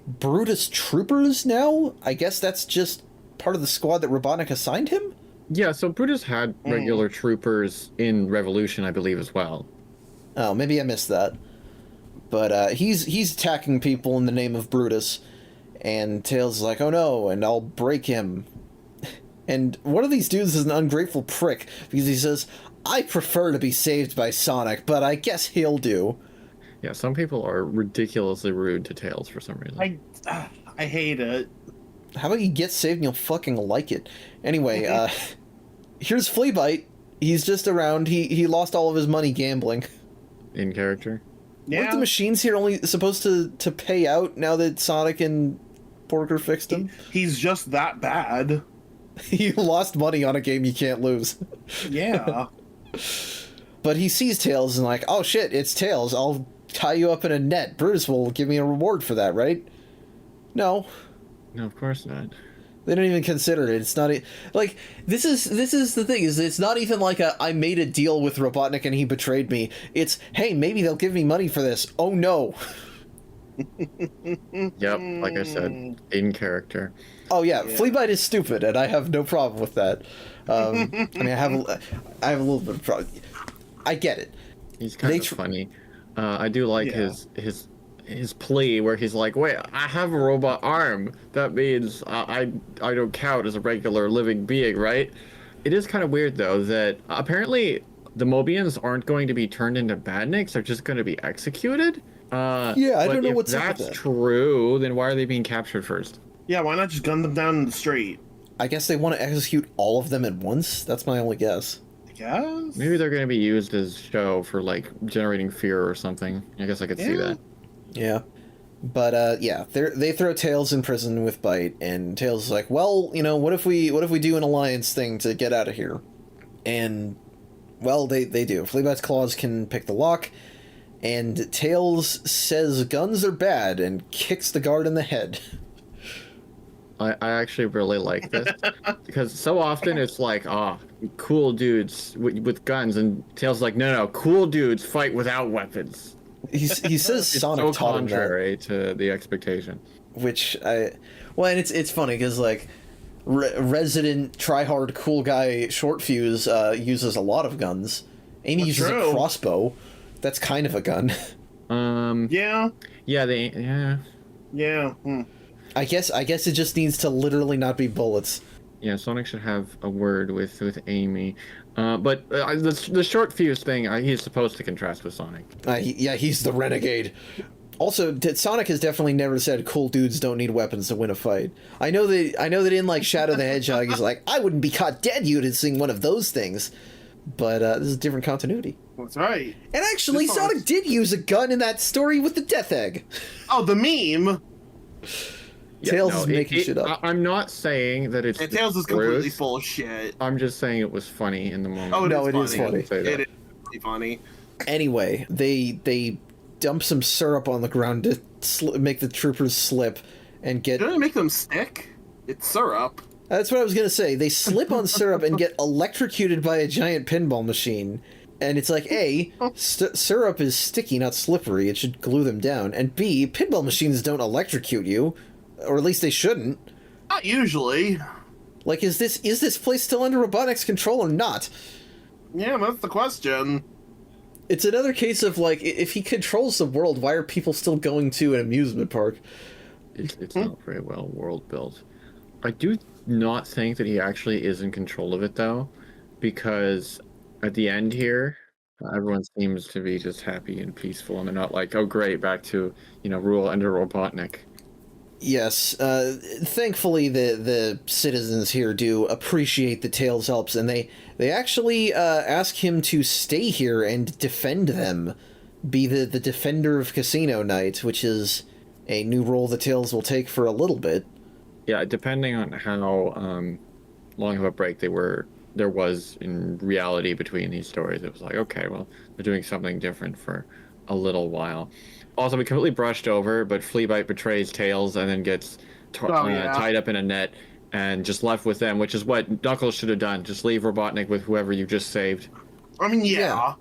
Brutus troopers now? I guess that's just part of the squad that Robotnik assigned him? Yeah, so Brutus had regular troopers in Revolution, I believe, as well. Oh, maybe I missed that. But he's attacking people in the name of Brutus, and Tails is like, oh no, and I'll break him. And one of these dudes is an ungrateful prick, because he says, I prefer to be saved by Sonic, but I guess he'll do. Yeah, some people are ridiculously rude to Tails for some reason. I hate it. How about you get saved and you'll fucking like it? Anyway, here's Fleabyte. He's just around. He lost all of his money gambling. In character? Yeah. Weren't the machines here only supposed to pay out now that Sonic and Porker fixed him? He's just that bad. You lost money on a game you can't lose. Yeah. But he sees Tails and like, oh shit, it's Tails. I'll tie you up in a net. Brutus will give me a reward for that, right? No. No, of course not. They don't even consider it. It's not like this is the thing is it's not even like I made a deal with Robotnik and he betrayed me. It's hey, maybe they'll give me money for this. Oh no. Yep, like I said, in character. Oh yeah, Fleabyte is stupid, and I have no problem with that. I mean, I have a little bit of problem. I get it. He's kind of funny. I do like his plea where he's like, wait, I have a robot arm. That means I don't count as a regular living being, right? It is kind of weird, though, that apparently the Mobians aren't going to be turned into badniks. They're just going to be executed. Yeah, I don't know what's up with that. If that's true, then why are they being captured first? Yeah, why not just gun them down in the street? I guess they want to execute all of them at once? That's my only guess. I guess? Maybe they're going to be used as show for, like, generating fear or something. I guess I could see that. Yeah. But, yeah, they throw Tails in prison with Byte, and Tails is like, well, you know, what if we do an alliance thing to get out of here? And, well, they do. Fleabyte's claws can pick the lock, and Tails says guns are bad and kicks the guard in the head. I actually really like this because so often it's like, cool dudes with guns, and Tails like, no, cool dudes fight without weapons. He says Sonic so taught him that. Contrary to the expectation. Which and it's funny because like resident try-hard cool guy Short Fuse uses a lot of guns. Amy uses a crossbow. That's kind of a gun. Yeah. Yeah. I guess it just needs to literally not be bullets. Yeah, Sonic should have a word with Amy. But the Short Fuse thing, he's supposed to contrast with Sonic. He's the renegade. Also, Sonic has definitely never said cool dudes don't need weapons to win a fight. I know that in like Shadow the Hedgehog, he's like, I wouldn't be caught dead using one of those things. But this is a different continuity. That's right. And actually, Sonic did use a gun in that story with the Death Egg. Oh, the meme. Tails is making shit up. I'm not saying that it's Tails is completely full of shit. I'm just saying it was funny in the moment. Oh, no, it is funny. It is really funny. Anyway, they dump some syrup on the ground to make the troopers slip and get... Didn't it make them stick? It's syrup. That's what I was going to say. They slip on syrup and get electrocuted by a giant pinball machine. And it's like, A, syrup is sticky, not slippery. It should glue them down. And B, pinball machines don't electrocute you. Or at least they shouldn't. Not usually. Like, is this place still under Robotnik's control or not? Yeah, that's the question. It's another case of, like, if he controls the world, why are people still going to an amusement park? It's not very well world built. I do not think that he actually is in control of it, though, because at the end here, everyone seems to be just happy and peaceful, and they're not like, oh, great, back to, rule under Robotnik. Yes, thankfully the citizens here do appreciate the Tails helps, and they actually ask him to stay here and defend them, be the defender of Casino Night, which is a new role the Tails will take for a little bit. Yeah, depending on how long of a break they were there was in reality between these stories. It was like, okay, well, they're doing something different for a little while. Also, we completely brushed over, but Fleabyte betrays Tails and then gets tied up in a net and just left with them, which is what Knuckles should have done. Just leave Robotnik with whoever you just saved. I mean, yeah.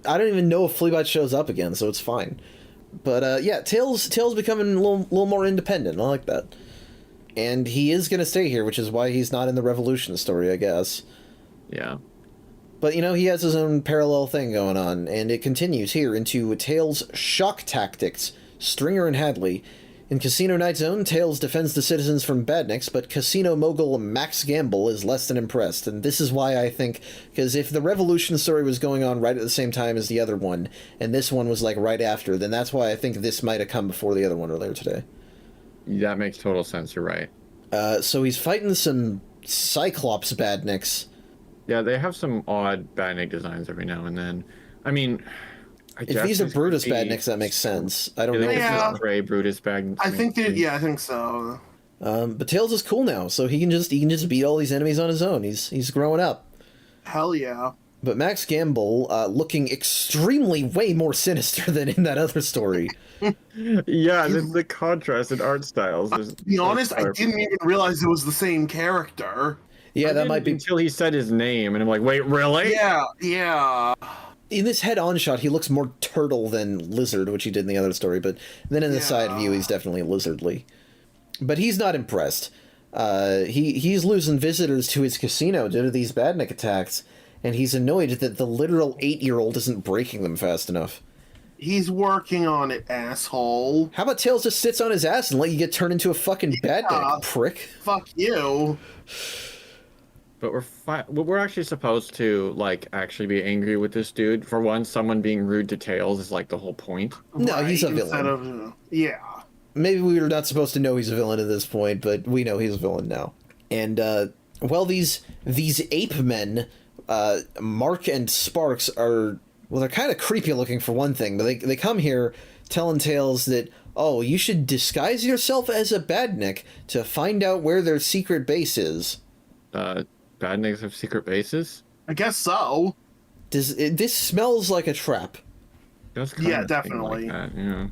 I don't even know if Fleabyte shows up again, so it's fine. But yeah, Tails becoming a little more independent. I like that. And he is going to stay here, which is why he's not in the Revolution story, I guess. Yeah. But, you know, he has his own parallel thing going on, and it continues here into Tails' shock tactics, Stringer and Hadley. In Casino Night Zone, Tails defends the citizens from badniks, but casino mogul Max Gamble is less than impressed, and this is why I think, because if the Revolution story was going on right at the same time as the other one, and this one was, like, right after, then that's why I think this might have come before the other one earlier today. That makes total sense, you're right. So he's fighting some Cyclops badniks. Yeah, they have some odd badnik designs every now and then. I mean, if these are Brutus badniks, that makes sense. I don't know. Yeah. Gray Brutus badniks. I think that. Yeah, I think so. But Tails is cool now, so he can just beat all these enemies on his own. He's growing up. Hell yeah. But Max Gamble, looking extremely way more sinister than in that other story. Yeah, the contrast in art styles. To be honest, I didn't even realize it was the same character. Yeah, that might be until he said his name, and I'm like, wait, really? Yeah. In this head-on shot, he looks more turtle than lizard, which he did in the other story. But then in the side view, he's definitely lizardly. But he's not impressed. He's losing visitors to his casino due to these badnik attacks, and he's annoyed that the literal 8-year-old isn't breaking them fast enough. He's working on it, asshole. How about Tails just sits on his ass and let you get turned into a fucking badnik, prick? Fuck you. But we're actually supposed to, like, actually be angry with this dude. For one, someone being rude to Tails is, like, the whole point. No, he's a villain. Yeah. Maybe we were not supposed to know he's a villain at this point, but we know he's a villain now. And, well, these ape men, Mark and Sparks, are... Well, they're kind of creepy looking for one thing, but they come here telling Tails that, oh, you should disguise yourself as a badnik to find out where their secret base is. Badniks have secret bases? I guess so. This smells like a trap. Yeah, definitely. Like that, yeah.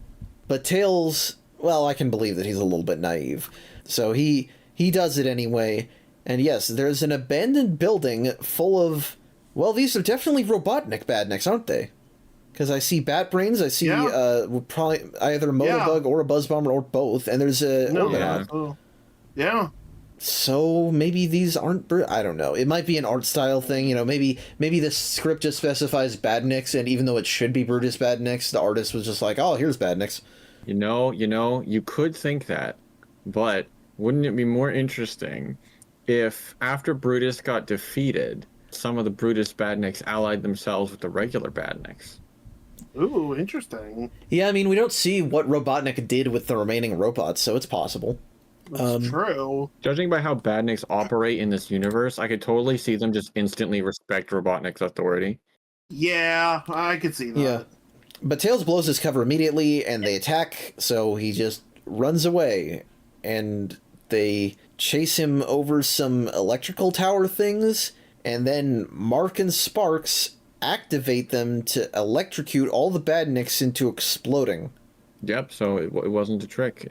But Tails, well, I can believe that he's a little bit naive. So he does it anyway. And yes, there's an abandoned building full of... Well, these are definitely Robotnik badniks, aren't they? Because I see bat brains, I see probably either a Motobug or a Buzz Bomber or both, and there's a Orbinaut. Yeah. So maybe these aren't... I don't know. It might be an art style thing, you know. Maybe the script just specifies badniks, and even though it should be Brutus badniks, the artist was just like, oh, here's badniks. You know, you could think that, but wouldn't it be more interesting if after Brutus got defeated, some of the Brutus badniks allied themselves with the regular badniks? Ooh, interesting. Yeah, I mean, we don't see what Robotnik did with the remaining robots, so it's possible. That's true. Judging by how badniks operate in this universe, I could totally see them just instantly respect Robotnik's authority. Yeah, I could see that. Yeah. But Tails blows his cover immediately, and they attack, so he just runs away. And they chase him over some electrical tower things, and then Mark and Sparks activate them to electrocute all the badniks into exploding. Yep, so it wasn't a trick.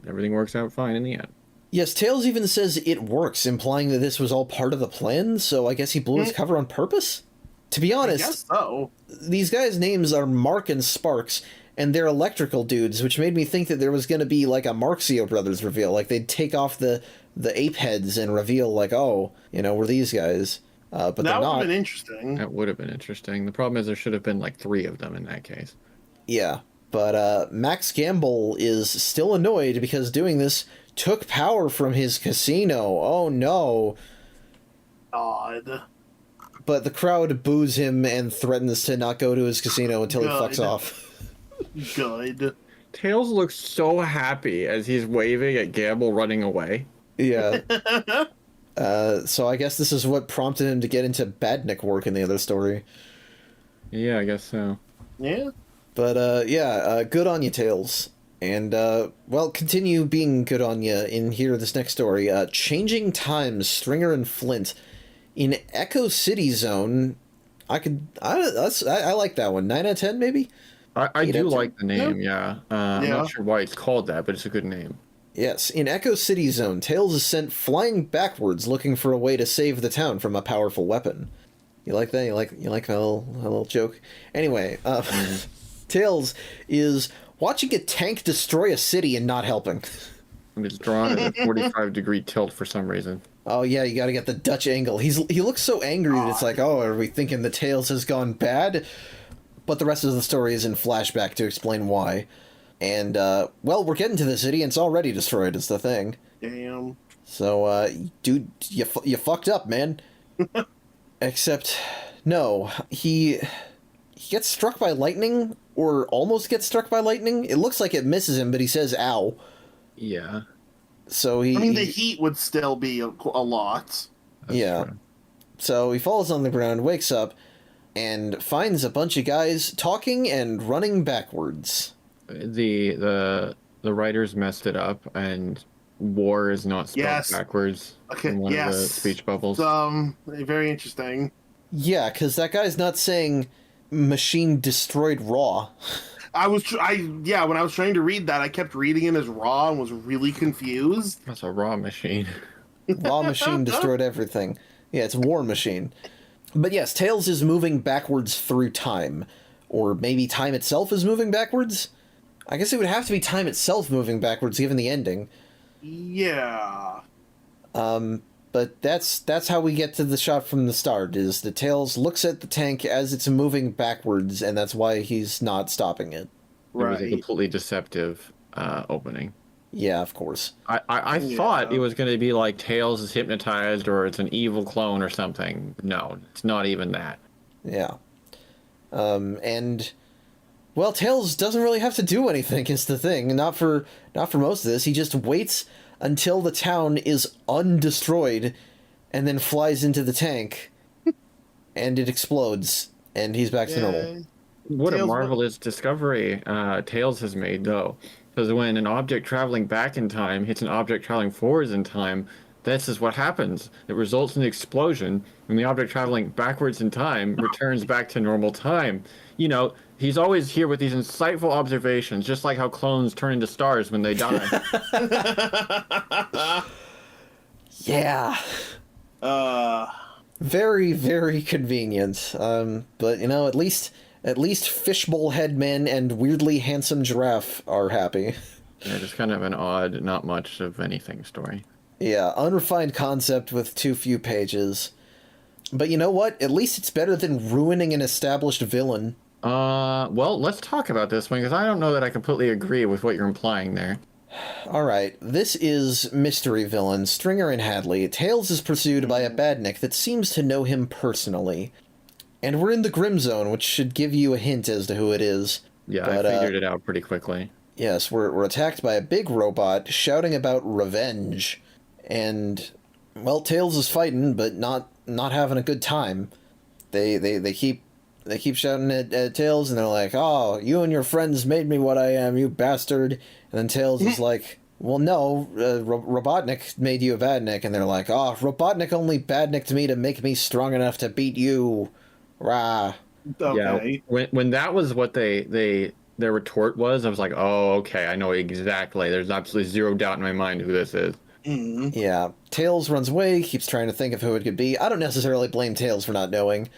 Everything works out fine in the end. Yes, Tails even says it works, implying that this was all part of the plan, so I guess he blew his cover on purpose? To be honest, I guess so. These guys' names are Mark and Sparks, and they're electrical dudes, which made me think that there was going to be like a Marxio Brothers reveal, like they'd take off the ape heads and reveal like, oh, you know, we're these guys. But that would have been interesting. That would have been interesting. The problem is there should have been like 3 of them in that case. Yeah, but Max Gamble is still annoyed because doing this took power from his casino. Oh no. God. But the crowd boos him and threatens to not go to his casino until he fucks off. Good. Tails looks so happy as he's waving at Gamble running away. Yeah. So I guess this is what prompted him to get into badnik work in the other story. Yeah, I guess so. Yeah. But, good on you, Tails. And, well, continue being good on you in here, this next story. Changing Times, Stringer and Flint. In Echo City Zone, I like that one. 9 out of 10, maybe? I do like the name, Yeah. I'm Yeah. not sure why it's called that, but it's a good name. Yes. In Echo City Zone, Tails is sent flying backwards looking for a way to save the town from a powerful weapon. You like that? You like a little joke? Anyway, Tails is watching a tank destroy a city and not helping. And it's drawn at a 45-degree tilt for some reason. Oh yeah, you got to get the Dutch angle. He looks so angry that it's like, oh, are we thinking the Tails has gone bad? But the rest of the story is in flashback to explain why. And well, we're getting to the city and it's already destroyed. Is the thing. Damn. So, dude, you fucked up, man. Except, no, he gets struck by lightning, or almost gets struck by lightning. It looks like it misses him, but he says, "Ow." Yeah. So I mean, the heat would still be a lot. yeah. True. So he falls on the ground, wakes up, and finds a bunch of guys talking and running backwards. The writers messed it up, and war is not spelled Yes. backwards Okay, in one of the yes. speech bubbles. Very interesting. Yeah, because that guy's not saying machine destroyed raw. When I was trying to read that, I kept reading it as raw and was really confused. That's a raw machine. Raw machine destroyed everything. Yeah, it's war machine. But yes, Tails is moving backwards through time. Or maybe time itself is moving backwards? I guess it would have to be time itself moving backwards, given the ending. Yeah. But that's how we get to the shot from the start, is the Tails looks at the tank as it's moving backwards, and that's why he's not stopping it. It was a Right. completely deceptive opening. Yeah, of course. I Yeah. thought it was going to be like Tails is hypnotized or it's an evil clone or something. No, it's not even that. Yeah. And well, Tails doesn't really have to do anything, is the thing. Not for most of this. He just waits until the town is undestroyed and then flies into the tank and it explodes and he's back to normal. What a Tails- marvelous discovery Tails has made, though. Because when an object traveling back in time hits an object traveling forwards in time, this is what happens. It results in an explosion, and the object traveling backwards in time returns back to normal time. You know, he's always here with these insightful observations, just like how clones turn into stars when they die. Yeah. Very, very convenient. But you know, at least Fishbowl Headman and weirdly handsome Giraffe are happy. Yeah, just kind of an odd, not much of anything story. Yeah, unrefined concept with too few pages. But you know what? At least it's better than ruining an established villain. Well, let's talk about this one, because I don't know that I completely agree with what you're implying there. Alright, this is mystery villain Stringer and Hadley. Tails is pursued by a badnik that seems to know him personally. And we're in the Grim Zone, which should give you a hint as to who it is. Yeah, But, I figured it out pretty quickly. Yes, we're attacked by a big robot shouting about revenge. And, well, Tails is fighting, but not having a good time. They keep shouting at Tails, and they're like, "Oh, you and your friends made me what I am, you bastard." And then Tails is like, "Well, no, Robotnik made you a badnik." And they're like, "Oh, Robotnik only badnicked me to make me strong enough to beat you. Rah." Okay. Yeah, when that was what their retort was, I was like, oh, okay, I know exactly. There's absolutely zero doubt in my mind who this is. Mhm. Yeah, Tails runs away, keeps trying to think of who it could be. I don't necessarily blame Tails for not knowing.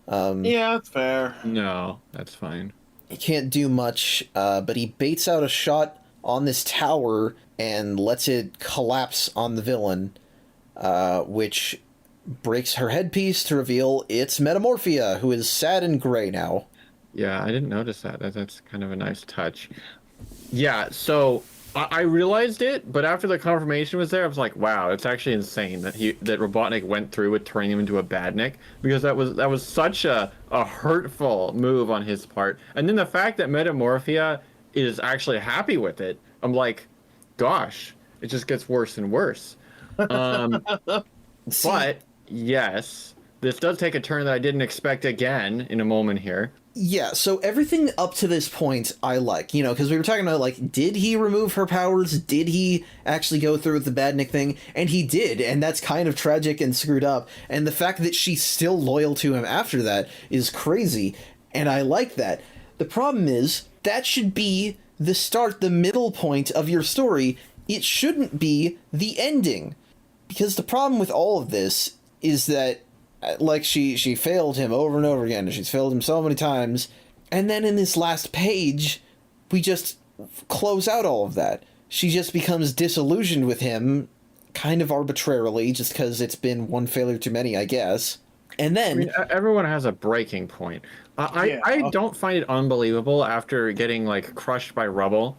Yeah, that's fair. No, that's fine. He can't do much, but he baits out a shot on this tower and lets it collapse on the villain, which breaks her headpiece to reveal it's Metamorphia, who is sad and gray now. Yeah, I didn't notice that. That's kind of a nice touch. Yeah, so I realized it, but after the confirmation was there, I was like, wow, it's actually insane that Robotnik went through with turning him into a badnik, because that was such a hurtful move on his part. And then the fact that Metamorphia is actually happy with it, I'm like, gosh, it just gets worse and worse. See, But yes, this does take a turn that I didn't expect again in a moment here. Yeah, so everything up to this point I like, you know, because we were talking about, like, did he remove her powers? Did he actually go through with the Badnik thing? And he did, and that's kind of tragic and screwed up. And the fact that she's still loyal to him after that is crazy, and I like that. The problem is, that should be the start, the middle point of your story. It shouldn't be the ending. Because the problem with all of this is that, like, she failed him over and over again, and she's failed him so many times, and then in this last page, we just close out all of that. She just becomes disillusioned with him, kind of arbitrarily, just because it's been one failure too many, I guess. And then... I mean, everyone has a breaking point. I don't find it unbelievable after getting, like, crushed by rubble,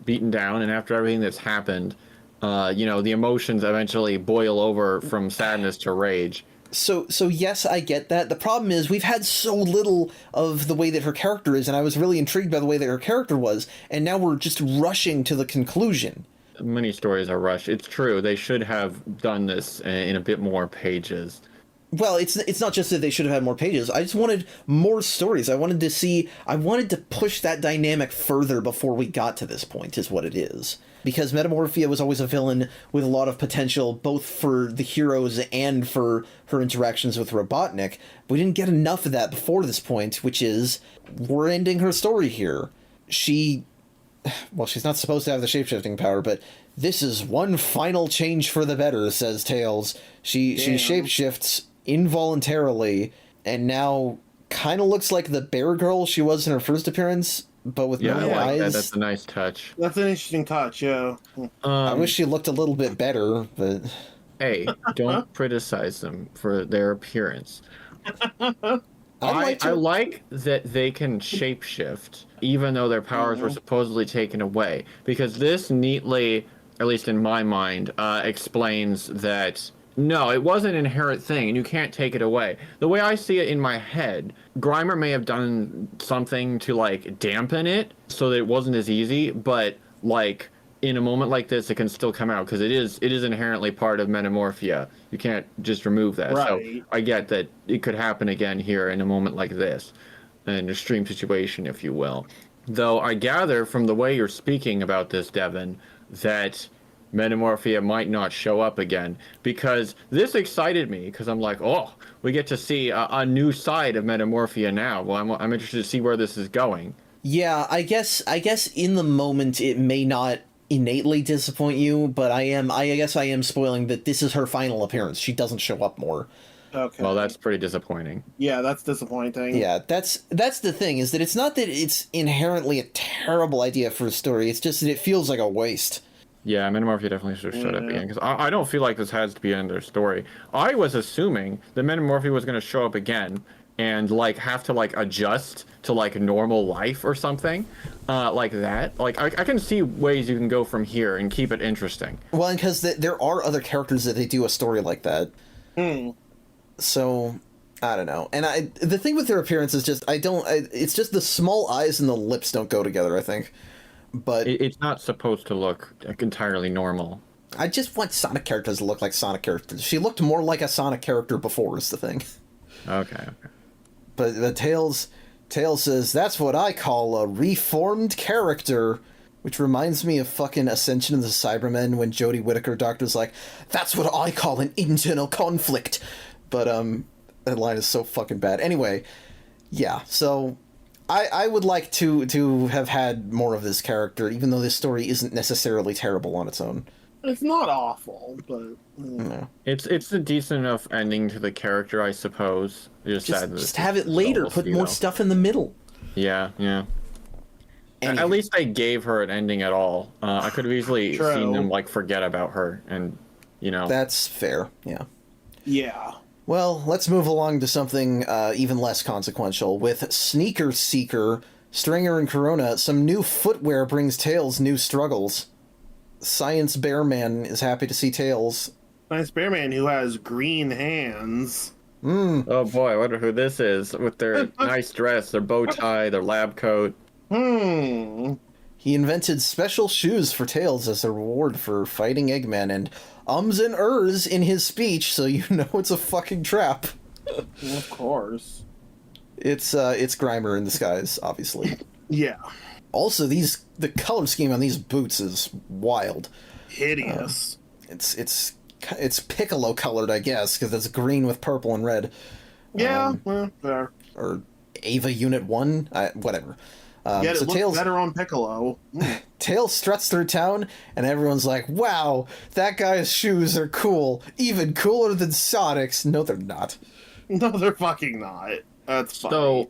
beaten down, and after everything that's happened, you know, the emotions eventually boil over from sadness to rage. So yes, I get that. The problem is we've had so little of the way that her character is, and I was really intrigued by the way that her character was, and now we're just rushing to the conclusion. Many stories are rushed. It's true. They should have done this in a bit more pages. Well, it's not just that they should have had more pages. I just wanted more stories. I wanted to push that dynamic further before we got to this point, is what it is. Because Metamorphia was always a villain with a lot of potential, both for the heroes and for her interactions with Robotnik. We didn't get enough of that before this point, which is, we're ending her story here. She's not supposed to have the shapeshifting power, but this is one final change for the better, says Tails. She shapeshifts involuntarily, and now kind of looks like the bear girl she was in her first appearance, but with no eyes. That. That's a nice touch. That's an interesting touch, yeah. I wish she looked a little bit better, but... Hey, don't criticize them for their appearance. I like that they can shapeshift, even though their powers were supposedly taken away. Because this neatly, at least in my mind, explains that, no, it was an inherent thing, and you can't take it away. The way I see it in my head, Grimer may have done something to, like, dampen it so that it wasn't as easy, but, like, in a moment like this, it can still come out, because it is inherently part of Metamorphia. You can't just remove that. Right. So I get that it could happen again here in a moment like this, an extreme situation, if you will. Though I gather from the way you're speaking about this, Devin, that Metamorphia might not show up again, because this excited me, because I'm like, oh, we get to see a new side of Metamorphia now. Well, I'm interested to see where this is going. Yeah, I guess in the moment it may not innately disappoint you, but I guess I am spoiling that this is her final appearance. She doesn't show up more. Okay. Well, that's pretty disappointing. Yeah, that's disappointing. Yeah, that's the thing, is that it's not that it's inherently a terrible idea for a story, it's just that it feels like a waste. Yeah, Metamorphia definitely should have showed up again, because I don't feel like this has to be the end of their story. I was assuming that Metamorphia was going to show up again and, like, have to, like, adjust to, like, normal life or something like that. Like, I can see ways you can go from here and keep it interesting. Well, and because there are other characters that they do a story like that. So, I don't know. And the thing with their appearance is just, it's just the small eyes and the lips don't go together, I think. But it's not supposed to look entirely normal. I just want Sonic characters to look like Sonic characters. She looked more like a Sonic character before, is the thing. Okay. But the Tails says, that's what I call a reformed character. Which reminds me of fucking Ascension of the Cybermen when Jodie Whittaker Doctor's like, that's what I call an internal conflict. But that line is so fucking bad. Anyway, yeah, so I would like to have had more of this character, even though this story isn't necessarily terrible on its own. It's not awful, but... No. It's a decent enough ending to the character, I suppose. Just have it later. Put more stuff in the middle. Yeah. Anyway. At least they gave her an ending at all. I could have easily seen them, like, forget about her, and, you know. That's fair, yeah. Yeah. Well, let's move along to something even less consequential. With Sneaker Seeker, Stringer, and Corona, some new footwear brings Tails new struggles. Science Bearman is happy to see Tails. Science Bearman, who has green hands. Oh boy, I wonder who this is, with their nice dress, their bow tie, their lab coat. He invented special shoes for Tails as a reward for fighting Eggman, and ums and ers in his speech, so you know it's a fucking trap. Of course. It's Grimer in disguise, obviously. Yeah. Also, the color scheme on these boots is wild. Hideous. It's Piccolo colored, I guess, because it's green with purple and red. Yeah, well, there. Or Ava Unit 1, whatever. Yeah, it so looks Tails, better on Piccolo. Tails struts through town, and everyone's like, wow, that guy's shoes are cool. Even cooler than Sonic's. No, they're not. No, they're fucking not. That's funny. So,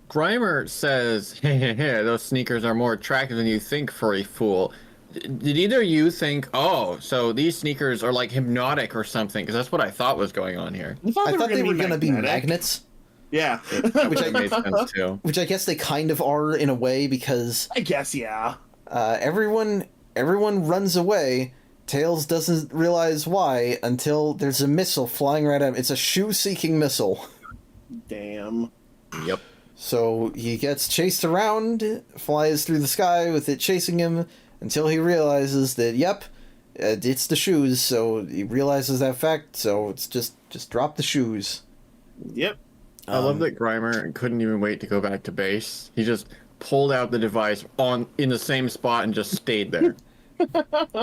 Grimer says, hey, those sneakers are more attractive than you think for a fool. Did either of you think, oh, so these sneakers are like hypnotic or something? Because that's what I thought was going on here. I thought they were going to be magnets. Yeah. Which made sense too. Which I guess they kind of are in a way, because I guess, yeah. everyone runs away. Tails doesn't realize why until there's a missile flying right at him. It's a shoe-seeking missile. Damn. Yep. So he gets chased around, flies through the sky with it chasing him, until he realizes that, yep, it's the shoes. So he realizes that fact, so it's just drop the shoes. Yep. I love that Grimer couldn't even wait to go back to base. He just pulled out the device in the same spot and just stayed there.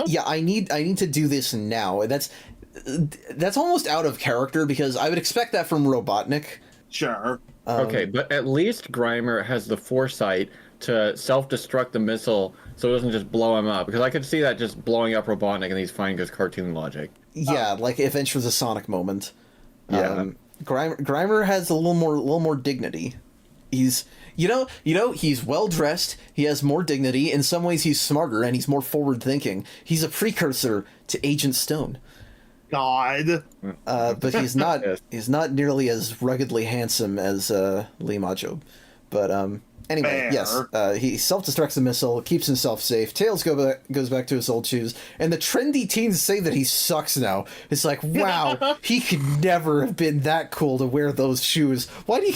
Yeah, I need to do this now. That's almost out of character, because I would expect that from Robotnik. Sure. Okay, but at least Grimer has the foresight to self-destruct the missile so it doesn't just blow him up. Because I could see that just blowing up Robotnik and he's fine because cartoon logic. Yeah, like Adventures of Sonic moment. Yeah. Grimer has a little more dignity. He's he's well dressed. He has more dignity. In some ways, he's smarter and he's more forward thinking. He's a precursor to Agent Stone. God. But he's not. Yes. He's not nearly as ruggedly handsome as Lee Majo. But anyway, Fair. yes, he self-destructs the missile, keeps himself safe. Tails goes back to his old shoes, and the trendy teens say that he sucks now. It's like, wow, he could never have been that cool to wear those shoes. Why do you?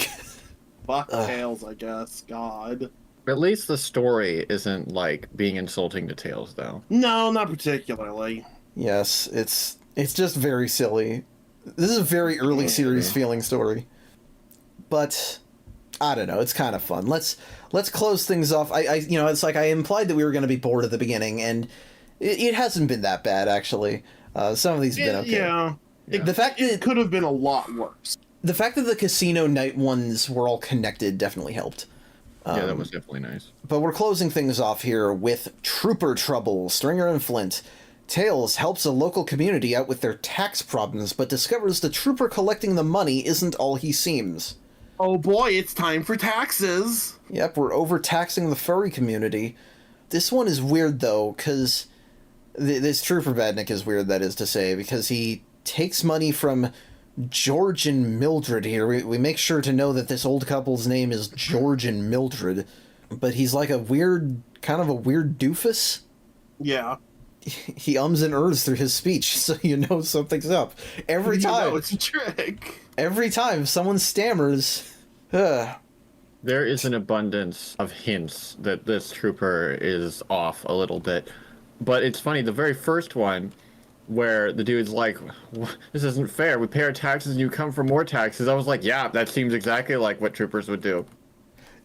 Fuck Tails, I guess. God. At least the story isn't like being insulting to Tails, though. No, not particularly. Yes, it's just very silly. This is a very early series feeling story. But I don't know, it's kind of fun. Let's close things off. It's like I implied that we were going to be bored at the beginning, and it hasn't been that bad, actually. Some of these have been okay. Yeah. The fact that It could have been a lot worse. the fact that the casino night ones were all connected definitely helped. Yeah, that was definitely nice. But we're closing things off here with Trooper Trouble, Stringer and Flint. Tails helps a local community out with their tax problems, but discovers the trooper collecting the money isn't all he seems. Oh boy, it's time for taxes. Yep, we're overtaxing the furry community. This one is weird, though, because this Trooper Badnik is weird, that is to say, because he takes money from George and Mildred here. We make sure to know that this old couple's name is George and Mildred, but he's like kind of a weird doofus. Yeah. He ums and ers through his speech, so you know something's up. Every time. It's a trick. Every time someone stammers. Ugh. There is an abundance of hints that this trooper is off a little bit. But it's funny, the very first one, where the dude's like, this isn't fair, we pay our taxes and you come for more taxes. I was like, yeah, that seems exactly like what troopers would do.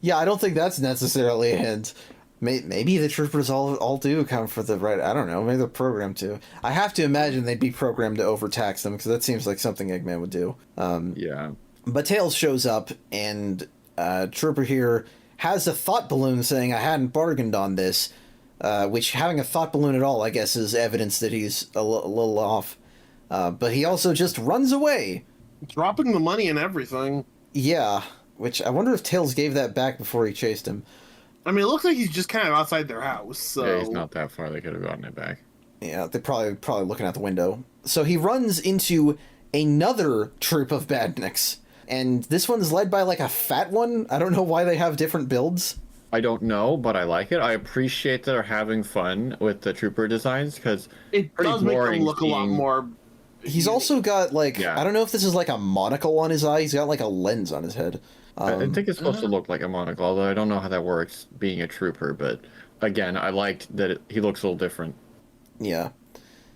Yeah, I don't think that's necessarily a hint. Maybe the troopers all do come for the right. I don't know. Maybe they're programmed to. I have to imagine they'd be programmed to overtax them, because that seems like something Eggman would do. Yeah. But Tails shows up, and Trooper here has a thought balloon saying, I hadn't bargained on this, which having a thought balloon at all, I guess, is evidence that he's a little off. But he also just runs away. Dropping the money and everything. Yeah, which I wonder if Tails gave that back before he chased him. I mean, it looks like he's just kind of outside their house, so... Yeah, he's not that far. They could have gotten it back. Yeah, they're probably looking out the window. So he runs into another troop of badniks, and this one's led by, like, a fat one. I don't know why they have different builds. I don't know, but I like it. I appreciate that they're having fun with the trooper designs, because it does make them look a lot more... He's also got, like, Yeah. I don't know if this is, like, a monocle on his eye. He's got, like, a lens on his head. I think it's supposed to look like a monocle, although I don't know how that works being a trooper, but again, I liked that he looks a little different. Yeah.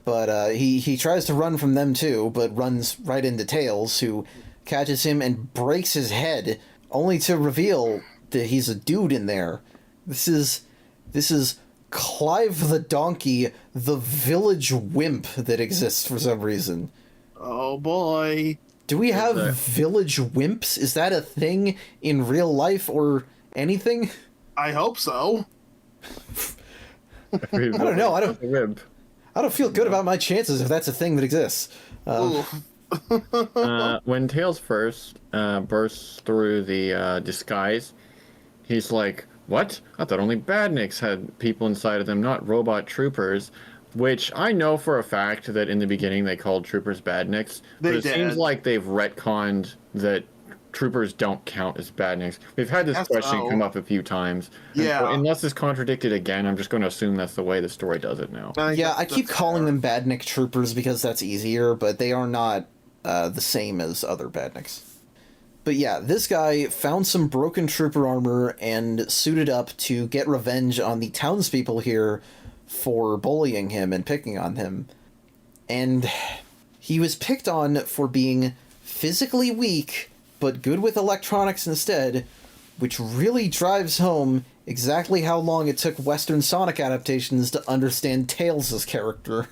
But he tries to run from them too, but runs right into Tails, who catches him and breaks his head only to reveal that he's a dude in there. This is Clive the donkey, the village wimp that exists for some reason. Oh boy. Do we have village wimps? Is that a thing in real life or anything? I hope so. I don't know. I don't feel good about my chances if that's a thing that exists. When Tails first bursts through the disguise, he's like, "What? I thought only badniks had people inside of them, not robot troopers." Which I know for a fact that in the beginning they called troopers badniks. But it seems like they've retconned that troopers don't count as badniks. We've had this question come up a few times. Yeah. So unless it's contradicted again, I'm just going to assume that's the way the story does it now. I keep calling them badnik troopers because that's easier, but they are not the same as other badniks. But yeah, this guy found some broken trooper armor and suited up to get revenge on the townspeople here for bullying him and picking on him. And he was picked on for being physically weak, but good with electronics instead, which really drives home exactly how long it took Western Sonic adaptations to understand Tails' character.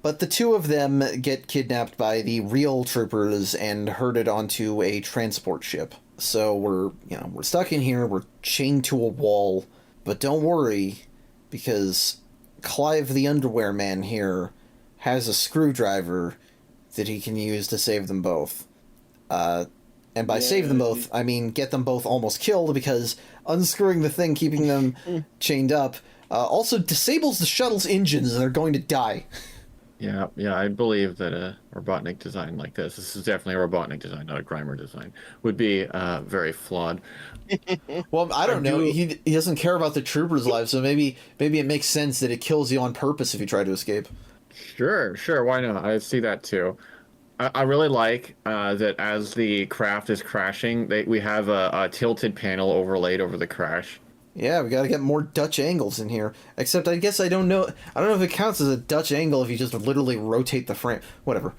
But the two of them get kidnapped by the real troopers and herded onto a transport ship. So we're stuck in here, we're chained to a wall, but don't worry, because Clive the Underwear Man here has a screwdriver that he can use to save them both. And by save them both, I mean get them both almost killed, because unscrewing the thing keeping them chained up also disables the shuttle's engines and they're going to die. Yeah, I believe that a Robotnik design like this is definitely a Robotnik design, not a Grimer design, would be very flawed. Well, I don't know. He doesn't care about the troopers' lives, so maybe it makes sense that it kills you on purpose if you try to escape. Sure, why not? I see that too. I really like that as the craft is crashing, we have a tilted panel overlaid over the crash. Yeah, we gotta get more Dutch angles in here. Except I guess I don't know if it counts as a Dutch angle if you just literally rotate the frame. Whatever.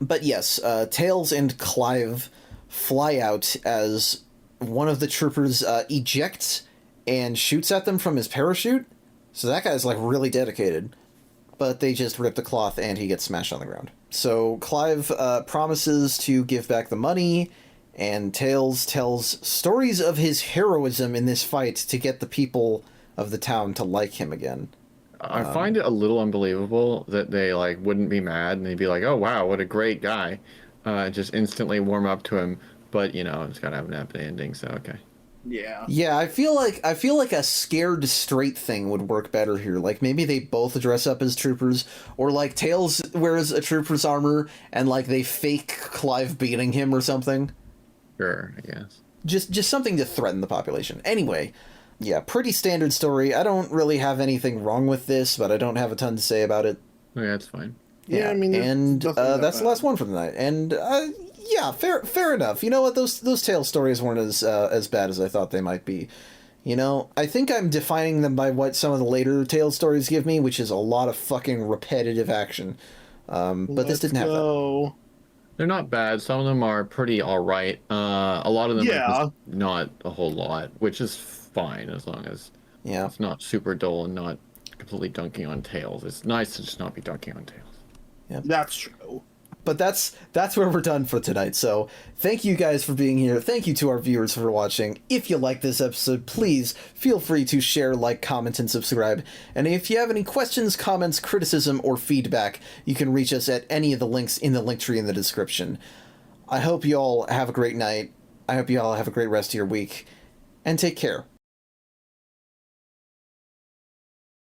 But yes, Tails and Clive fly out as one of the troopers ejects and shoots at them from his parachute. So that guy's like really dedicated. But they just rip the cloth and he gets smashed on the ground. So Clive promises to give back the money, and Tails tells stories of his heroism in this fight to get the people of the town to like him again. I find it a little unbelievable that they wouldn't be mad and they'd be like, "Oh wow, what a great guy," just instantly warm up to him. But it's got to have an happy ending, so okay. Yeah, I feel like a scared straight thing would work better here. Like maybe they both dress up as troopers, or like Tails wears a trooper's armor and they fake Clive beating him or something. Sure, I guess. Just something to threaten the population. Anyway, yeah, pretty standard story. I don't really have anything wrong with this, but I don't have a ton to say about it. Yeah, that's fine. Yeah, I mean, and that's the last one for the night. And yeah, fair enough. You know what? Those Tales stories weren't as bad as I thought they might be. I think I'm defining them by what some of the later Tales stories give me, which is a lot of fucking repetitive action. But this didn't have that. They're not bad. Some of them are pretty alright. A lot of them are just not a whole lot, which is fine as long as it's not super dull and not completely dunking on Tails. It's nice to just not be dunking on Tails. Yeah, that's true. But that's where we're done for tonight. So thank you guys for being here. Thank you to our viewers for watching. If you like this episode, please feel free to share, like, comment, and subscribe. And if you have any questions, comments, criticism, or feedback, you can reach us at any of the links in the link tree in the description. I hope you all have a great night. I hope you all have a great rest of your week. And take care.